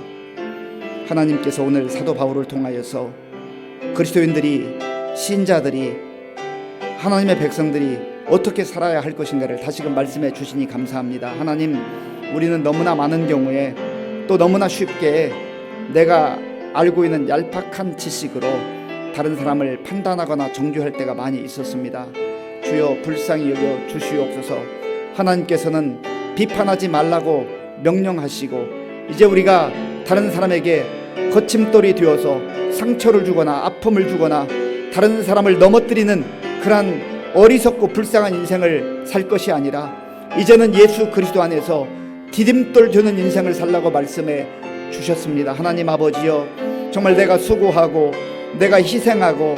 하나님께서 오늘 사도 바울을 통하여서 그리스도인들이 신자들이 하나님의 백성들이 어떻게 살아야 할 것인가를 다시금 말씀해 주시니 감사합니다. 하나님, 우리는 너무나 많은 경우에 또 너무나 쉽게 내가 알고 있는 얄팍한 지식으로 다른 사람을 판단하거나 정죄할 때가 많이 있었습니다. 주여 불쌍히 여겨 주시옵소서. 하나님께서는 비판하지 말라고 명령하시고 이제 우리가 다른 사람에게 거침돌이 되어서 상처를 주거나 아픔을 주거나 다른 사람을 넘어뜨리는 그러한 어리석고 불쌍한 인생을 살 것이 아니라 이제는 예수 그리스도 안에서 디딤돌 주는 인생을 살라고 말씀해 주셨습니다. 하나님 아버지여, 정말 내가 수고하고 내가 희생하고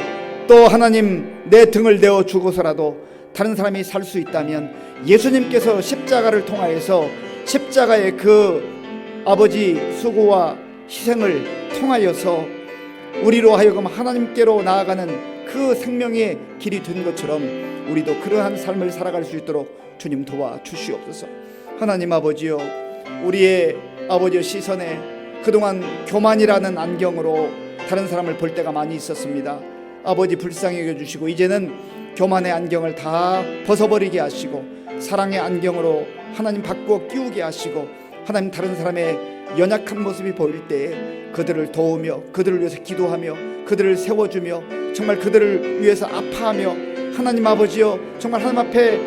또 하나님 내 등을 내어 주고서라도 다른 사람이 살 수 있다면 예수님께서 십자가를 통하여서 십자가의 그 아버지 수고와 희생을 통하여서 우리로 하여금 하나님께로 나아가는 그 생명의 길이 된 것처럼 우리도 그러한 삶을 살아갈 수 있도록 주님 도와 주시옵소서. 하나님 아버지여, 우리의 아버지의 시선에 그동안 교만이라는 안경으로 다른 사람을 볼 때가 많이 있었습니다. 아버지 불쌍히 여겨주시고 이제는 교만의 안경을 다 벗어버리게 하시고 사랑의 안경으로 하나님 바꾸어 끼우게 하시고 하나님 다른 사람의 연약한 모습이 보일 때에 그들을 도우며 그들을 위해서 기도하며 그들을 세워주며 정말 그들을 위해서 아파하며 하나님 아버지여 정말 하나님 앞에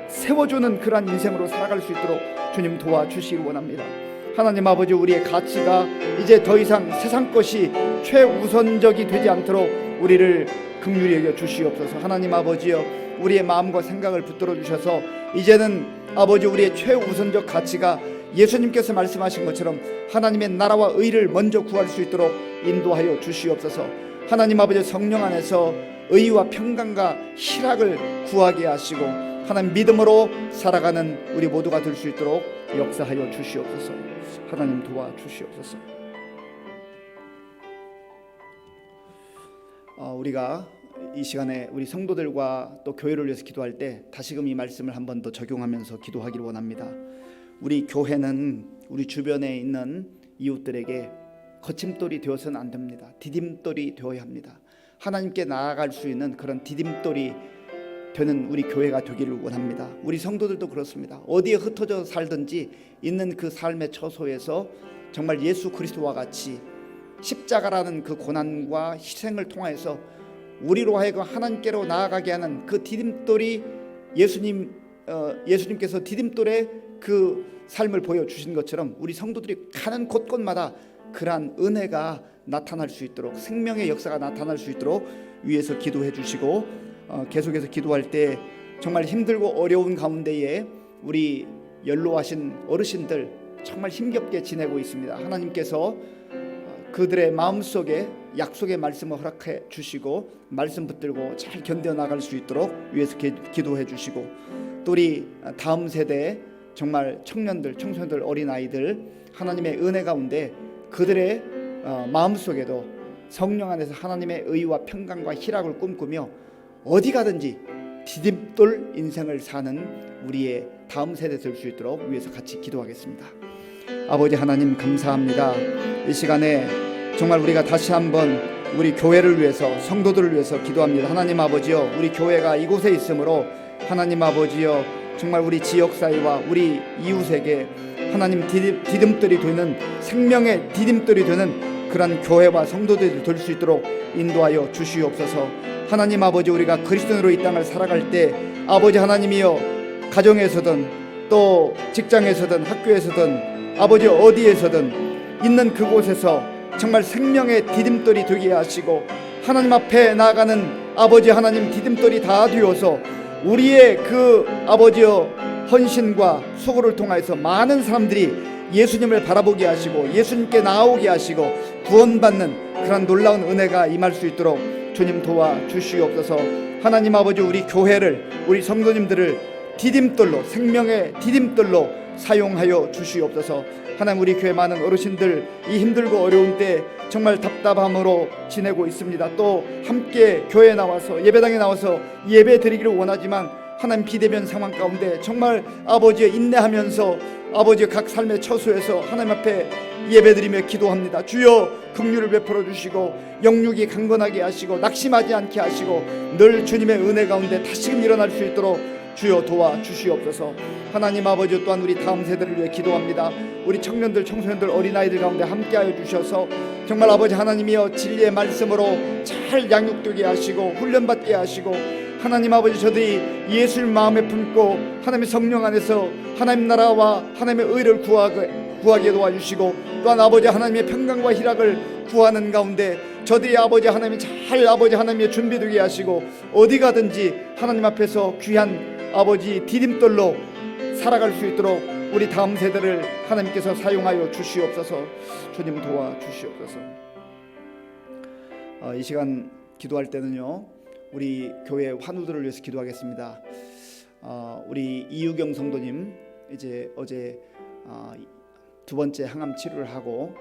세워주는 그러한 인생으로 살아갈 수 있도록 주님 도와주시길 원합니다. 하나님 아버지, 우리의 가치가 이제 더 이상 세상 것이 최우선적이 되지 않도록 우리를 긍휼히 여겨 주시옵소서. 하나님 아버지여, 우리의 마음과 생각을 붙들어 주셔서 이제는 아버지 우리의 최우선적 가치가 예수님께서 말씀하신 것처럼 하나님의 나라와 의를 먼저 구할 수 있도록 인도하여 주시옵소서. 하나님 아버지, 성령 안에서 의와 평강과 희락을 구하게 하시고 하나님 믿음으로 살아가는 우리 모두가 될 수 있도록 역사하여 주시옵소서. 하나님 도와 주시옵소서. 우리가 이 시간에 우리 성도들과 또 교회를 위해서 기도할 때 다시금 이 말씀을 한 번 더 적용하면서 기도하기를 원합니다. 우리 교회는 우리 주변에 있는 이웃들에게 거침돌이 되어서는 안 됩니다. 디딤돌이 되어야 합니다. 하나님께 나아갈 수 있는 그런 디딤돌이 되는 우리 교회가 되기를 원합니다. 우리 성도들도 그렇습니다. 어디에 흩어져 살든지 있는 그 삶의 처소에서 정말 예수 그리스도와 같이 십자가라는 그 고난과 희생을 통해서 우리로 하여금 하나님께로 나아가게 하는 그 디딤돌이 예수님께서 디딤돌의 그 삶을 보여주신 것처럼 우리 성도들이 가는 곳곳마다 그러한 은혜가 나타날 수 있도록 생명의 역사가 나타날 수 있도록 위에서 기도해 주시고 계속해서 기도할 때 정말 힘들고 어려운 가운데에 우리 연로하신 어르신들 정말 힘겹게 지내고 있습니다. 하나님께서 그들의 마음속에 약속의 말씀을 허락해 주시고 말씀 붙들고 잘 견뎌 나갈 수 있도록 위에서 기도해 주시고 또 우리 다음 세대 정말 청년들, 청소년들, 어린아이들 하나님의 은혜 가운데 그들의 마음속에도 성령 안에서 하나님의 의와 평강과 희락을 꿈꾸며 어디 가든지 디딤돌 인생을 사는 우리의 다음 세대 될 수 있도록 위해서 같이 기도하겠습니다. 아버지 하나님 감사합니다. 이 시간에 정말 우리가 다시 한번 우리 교회를 위해서, 성도들을 위해서 기도합니다. 하나님 아버지여, 우리 교회가 이곳에 있으므로 하나님 아버지여, 정말 우리 지역사회와 우리 이웃에게 하나님 디딤돌이 되는, 생명의 디딤돌이 되는 그런 교회와 성도들이 될 수 있도록 인도하여 주시옵소서. 하나님 아버지, 우리가 그리스도인으로 이 땅을 살아갈 때 아버지 하나님이여, 가정에서든 또 직장에서든 학교에서든 아버지 어디에서든 있는 그곳에서 정말 생명의 디딤돌이 되게 하시고, 하나님 앞에 나아가는 아버지 하나님 디딤돌이 다 되어서 우리의 그 아버지여 헌신과 수고를 통해서 많은 사람들이 예수님을 바라보게 하시고 예수님께 나오게 하시고 구원받는 그런 놀라운 은혜가 임할 수 있도록 주님 도와주시옵소서. 하나님 아버지, 우리 교회를, 우리 성도님들을 디딤돌로, 생명의 디딤돌로 사용하여 주시옵소서. 하나님, 우리 교회 많은 어르신들 이 힘들고 어려운 때 정말 답답함으로 지내고 있습니다. 또 함께 교회에 나와서, 예배당에 나와서 예배 드리기를 원하지만 하나님 비대면 상황 가운데 정말 아버지의 인내하면서 아버지의 각 삶의 처소에서 하나님 앞에 예배드리며 기도합니다. 주여 긍휼을 베풀어 주시고 영육이 강건하게 하시고 낙심하지 않게 하시고 늘 주님의 은혜 가운데 다시금 일어날 수 있도록 주여 도와주시옵소서. 하나님 아버지, 또한 우리 다음 세대를 위해 기도합니다. 우리 청년들, 청소년들, 어린아이들 가운데 함께하여 주셔서 정말 아버지 하나님이여, 진리의 말씀으로 잘 양육되게 하시고 훈련받게 하시고, 하나님 아버지, 저들이 예수를 마음에 품고 하나님의 성령 안에서 하나님 나라와 하나님의 의를 구하게 도와주시고, 또한 아버지 하나님의 평강과 희락을 구하는 가운데 저들이 아버지 하나님이 잘 아버지 하나님의 준비되게 하시고 어디 가든지 하나님 앞에서 귀한 아버지 디딤돌로 살아갈 수 있도록 우리 다음 세대를 하나님께서 사용하여 주시옵소서. 주님 도와주시옵소서. 이 시간 기도할 때는요, 우리 교회 환우들을 위해서 기도하겠습니다. 우리 이유경 성도님 이제 어제 두 번째 항암 치료를 하고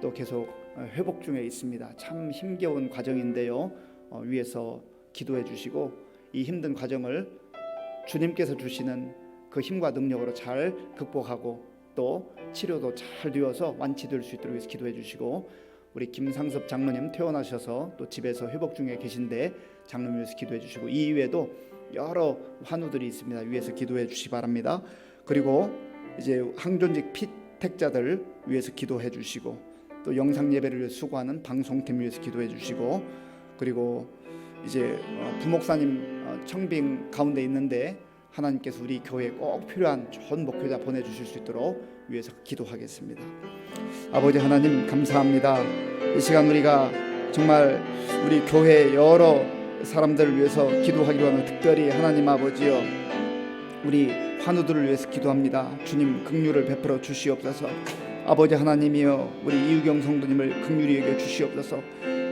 또 계속 회복 중에 있습니다. 참 힘겨운 과정인데요, 위에서 기도해 주시고 이 힘든 과정을 주님께서 주시는 그 힘과 능력으로 잘 극복하고 또 치료도 잘 되어서 완치될 수 있도록 위해서 기도해 주시고, 우리 김상섭 장로님 퇴원하셔서 또 집에서 회복 중에 계신데 장로님 위해서 기도해 주시고, 이 이외에도 여러 환우들이 있습니다. 위해서 기도해 주시기 바랍니다. 그리고 이제 항존직 피택자들 위해서 기도해 주시고, 또 영상 예배를 위해 수고하는 방송팀 위해서 기도해 주시고, 그리고 이제 부목사님 청빙 가운데 있는데 하나님께서 우리 교회에 꼭 필요한 좋은 목회자 보내주실 수 있도록 위해서 기도하겠습니다. 아버지 하나님 감사합니다. 이 시간 우리가 정말 우리 교회 여러 사람들을 위해서 기도하기로 하는, 특별히 하나님 아버지여 우리 환우들을 위해서 기도합니다. 주님 긍휼을 베풀어 주시옵소서. 아버지 하나님이여, 우리 이유경 성도님을 긍휼히 여겨 주시옵소서.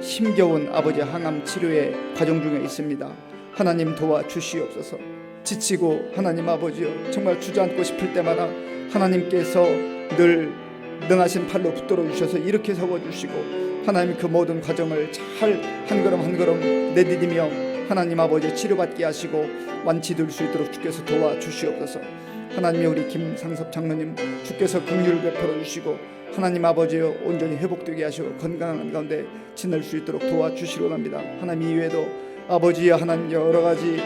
힘겨운 아버지 항암 치료의 과정 중에 있습니다. 하나님 도와주시옵소서. 지치고 하나님 아버지여 정말 주저앉고 싶을 때마다 하나님께서 늘 능하신 팔로 붙들어 주셔서 이렇게 세워주시고, 하나님 그 모든 과정을 잘 한 걸음 한 걸음 내디디며 하나님 아버지 치료받게 하시고 완치될 수 있도록 주께서 도와주시옵소서. 하나님이 우리 김상섭 장로님 주께서 긍휼을 베풀어 주시고 하나님 아버지여 온전히 회복되게 하시고 건강한 가운데 지낼 수 있도록 도와주시려합니다. 하나님 이외에도 아버지여 하나님 여러 가지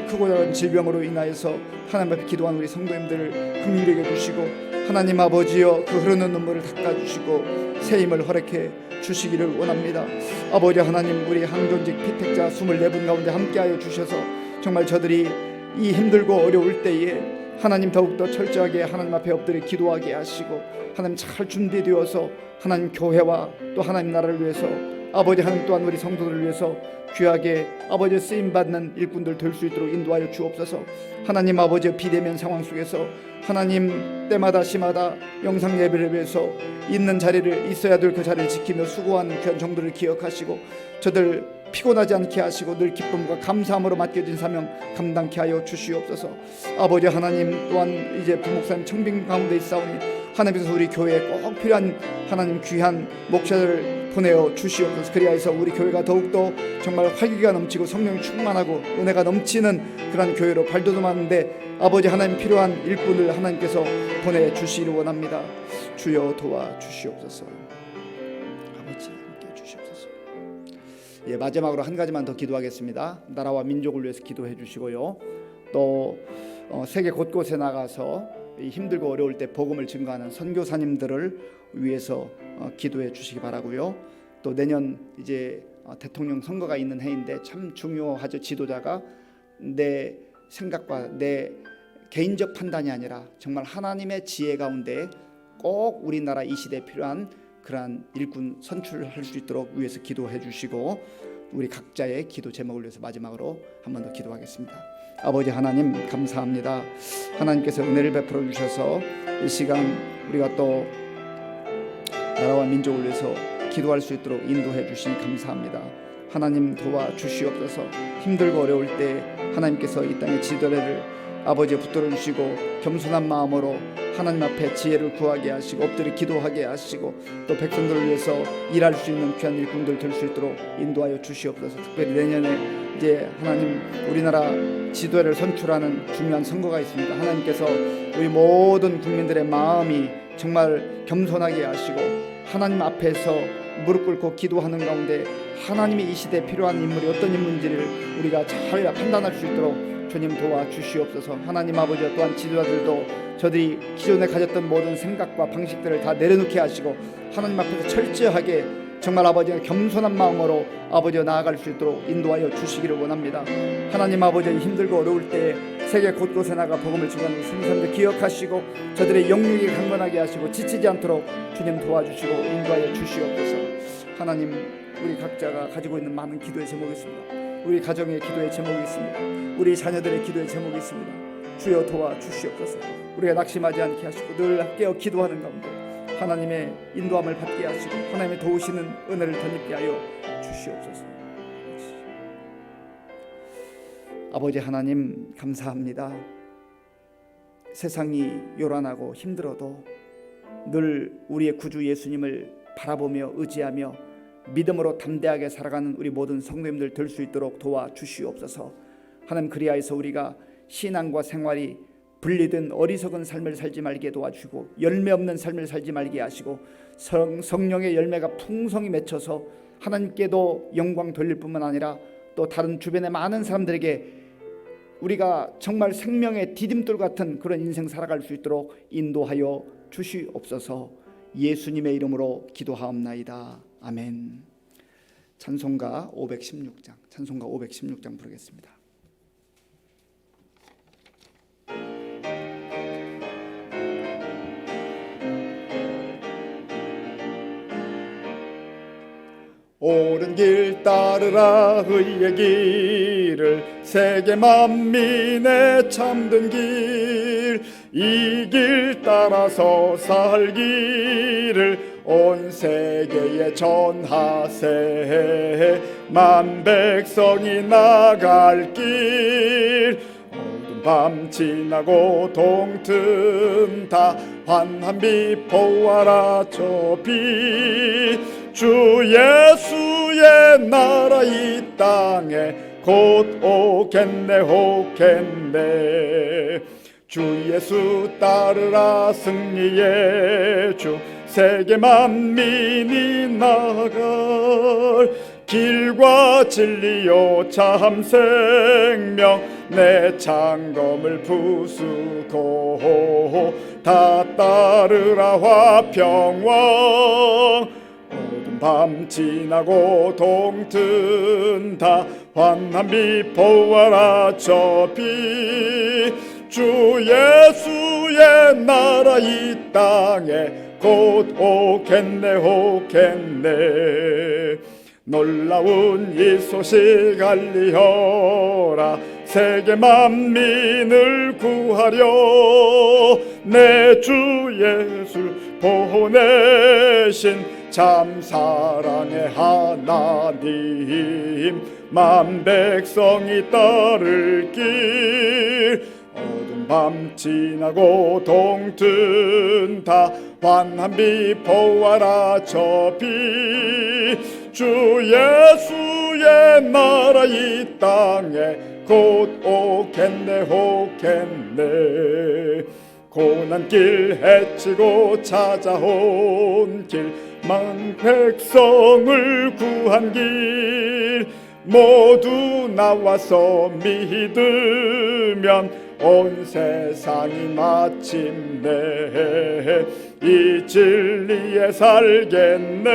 크고 작은 질병으로 인하여서 하나님 앞에 기도하는 우리 성도님들을 긍휼히 여겨주시고, 하나님 아버지여 그 흐르는 눈물을 닦아주시고 새 힘을 허락해 주시기를 원합니다. 아버지 하나님, 우리 항존직 피택자 24분 가운데 함께하여 주셔서 정말 저들이 이 힘들고 어려울 때에 하나님 더욱더 철저하게 하나님 앞에 엎드려 기도하게 하시고, 하나님 잘 준비되어서 하나님 교회와 또 하나님 나라를 위해서 아버지 하나님 또한 우리 성도들을 위해서 귀하게 아버지 쓰임받는 일꾼들 될 수 있도록 인도하여 주옵소서. 하나님 아버지 비대면 상황 속에서 하나님 때마다 시마다 영상 예배를 위해서 있는 자리를 있어야 될 그 자리를 지키며 수고하는 귀한 정도를 기억하시고 저들 피곤하지 않게 하시고 늘 기쁨과 감사함으로 맡겨진 사명 감당케 하여 주시옵소서. 아버지 하나님 또한 이제 부목사님 청빙 가운데 있사오니 하나님께서 우리 교회에 꼭 필요한 하나님 귀한 목자들을 보내어 주시옵소서. 그리하여서 우리 교회가 더욱더 정말 활기가 넘치고 성령이 충만하고 은혜가 넘치는 그런 교회로 발돋움하는데 아버지 하나님 필요한 일꾼을 하나님께서 보내주시기를 원합니다. 주여 도와주시옵소서. 아버지 함께 주시옵소서. 마지막으로 한 가지만 더 기도하겠습니다. 나라와 민족을 위해서 기도해 주시고요. 또 세계 곳곳에 나가서 힘들고 어려울 때 복음을 증거하는 선교사님들을 위해서 기도해 주시기 바라고요. 또 내년 이제 대통령 선거가 있는 해인데 참 중요하죠. 지도자가 내 생각과 내 개인적 판단이 아니라 정말 하나님의 지혜 가운데 꼭 우리나라 이 시대에 필요한 그러한 일꾼 선출할 수 있도록 위해서 기도해 주시고, 우리 각자의 기도 제목을 위해서 마지막으로 한 번 더 기도하겠습니다. 아버지 하나님 감사합니다. 하나님께서 은혜를 베풀어 주셔서 이 시간 우리가 또 나라와 민족을 위해서 기도할 수 있도록 인도해 주시니 감사합니다. 하나님 도와 주시옵소서. 힘들고 어려울 때 하나님께서 이 땅의 지도자를 아버지 붙들어 주시고 겸손한 마음으로 하나님 앞에 지혜를 구하게 하시고 엎드려 기도하게 하시고 또 백성들을 위해서 일할 수 있는 귀한 일꾼들 될 수 있도록 인도하여 주시옵소서. 특별히 내년에 이제 하나님 우리나라 지도자를 선출하는 중요한 선거가 있습니다. 하나님께서 우리 모든 국민들의 마음이 정말 겸손하게 하시고 하나님 앞에서 무릎 꿇고 기도하는 가운데 하나님이 이 시대에 필요한 인물이 어떤 인물인지를 우리가 잘 판단할 수 있도록 주님 도와주시옵소서. 하나님 아버지 또한 지도자들도 저들이 기존에 가졌던 모든 생각과 방식들을 다 내려놓게 하시고 하나님 앞에서 철저하게 정말 아버지의 겸손한 마음으로 아버지와 나아갈 수 있도록 인도하여 주시기를 원합니다. 하나님 아버지 힘들고 어려울 때 세계 곳곳에 나가 복음을 전하는 순사람들 기억하시고 저들의 영육이 강건하게 하시고 지치지 않도록 주님 도와주시고 인도하여 주시옵소서. 하나님 우리 각자가 가지고 있는 많은 기도의 제목이 있습니다. 우리 가정의 기도의 제목이 있습니다. 우리 자녀들의 기도의 제목이 있습니다. 주여 도와주시옵소서. 우리가 낙심하지 않게 하시고 늘 깨어 기도하는 가운데 하나님의 인도함을 받게 하시고 하나님의 도우시는 은혜를 덧입게 하여 주시옵소서. 아버지 하나님 감사합니다. 세상이 요란하고 힘들어도 늘 우리의 구주 예수님을 바라보며 의지하며 믿음으로 담대하게 살아가는 우리 모든 성도님들 될 수 있도록 도와주시옵소서. 하나님 그리하여서 우리가 신앙과 생활이 분리된 어리석은 삶을 살지 말게 도와주시고 열매 없는 삶을 살지 말게 하시고 성령의 열매가 풍성히 맺혀서 하나님께도 영광 돌릴 뿐만 아니라 또 다른 주변의 많은 사람들에게 우리가 정말 생명의 디딤돌 같은 그런 인생 살아갈 수 있도록 인도하여 주시옵소서. 예수님의 이름으로 기도하옵나이다. 아멘. 찬송가 516장 부르겠습니다. 옳은 길 따르라 의의 길을 세계 만민의 참된 길, 이 길 따라서 살기를 온 세계에 전하세. 만 백성이 나갈 길, 어두운 밤 지나고 동튼 다 환한 빛 보아라 저 빛. 주 예수의 나라 이 땅에 곧 오겠네 오겠네. 주 예수 따르라 승리의 주, 세계 만민이 나갈 길과 진리요 참 생명. 내 창검을 부수고 다 따르라 화평왕. 어두운 밤 지나고 동튼 다 환한 빛 보아라 저 빛. 주 예수의 나라 이 땅에 곧 오겠네 오겠네. 놀라운 이 소식 알리어라. 세계 만민을 구하려 내 주 예수 보내신 참 사랑의 하나님. 만 백성이 따를 길, 어두운 밤 지나고 동튼 다 환한 빛 보아라 저 빛. 주 예수의 나라 이 땅에 곧 오겠네 오겠네. 고난길 헤치고 찾아온 길, 만 백성을 구한 길 모두 나와서 믿으면 온 세상이 마침내 이 진리에 살겠네.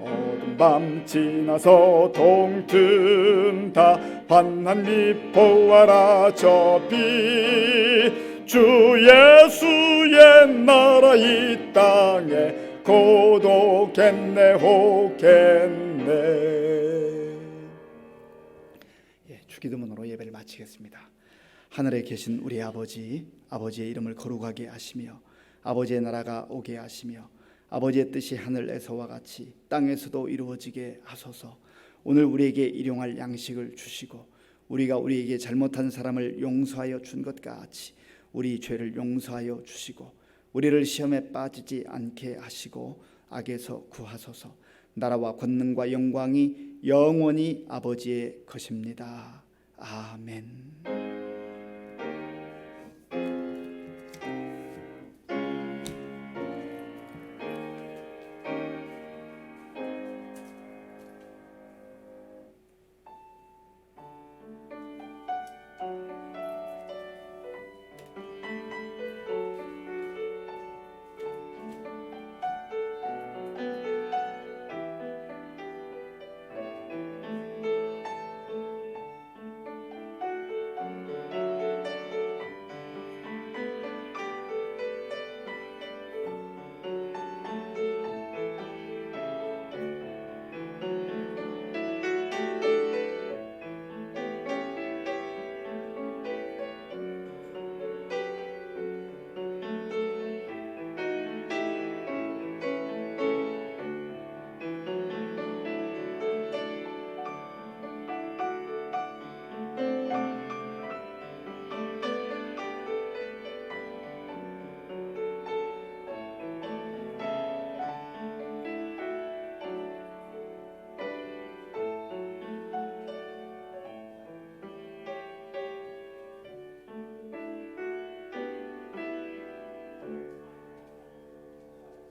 어둠 밤 지나서 동튼다 환난 미포하라 저 빛 주 예수의 나라 이 땅에 고독했네 혹했네. 주기도문으로 예배를 마치겠습니다. 하늘에 계신 우리 아버지, 아버지의 이름을 거룩하게 하시며 아버지의 나라가 오게 하시며 아버지의 뜻이 하늘에서와 같이 땅에서도 이루어지게 하소서. 오늘 우리에게 일용할 양식을 주시고 우리가 우리에게 잘못한 사람을 용서하여 준 것 같이 우리 죄를 용서하여 주시고 우리를 시험에 빠지지 않게 하시고 악에서 구하소서. 나라와 권능과 영광이 영원히 아버지의 것입니다. 아멘.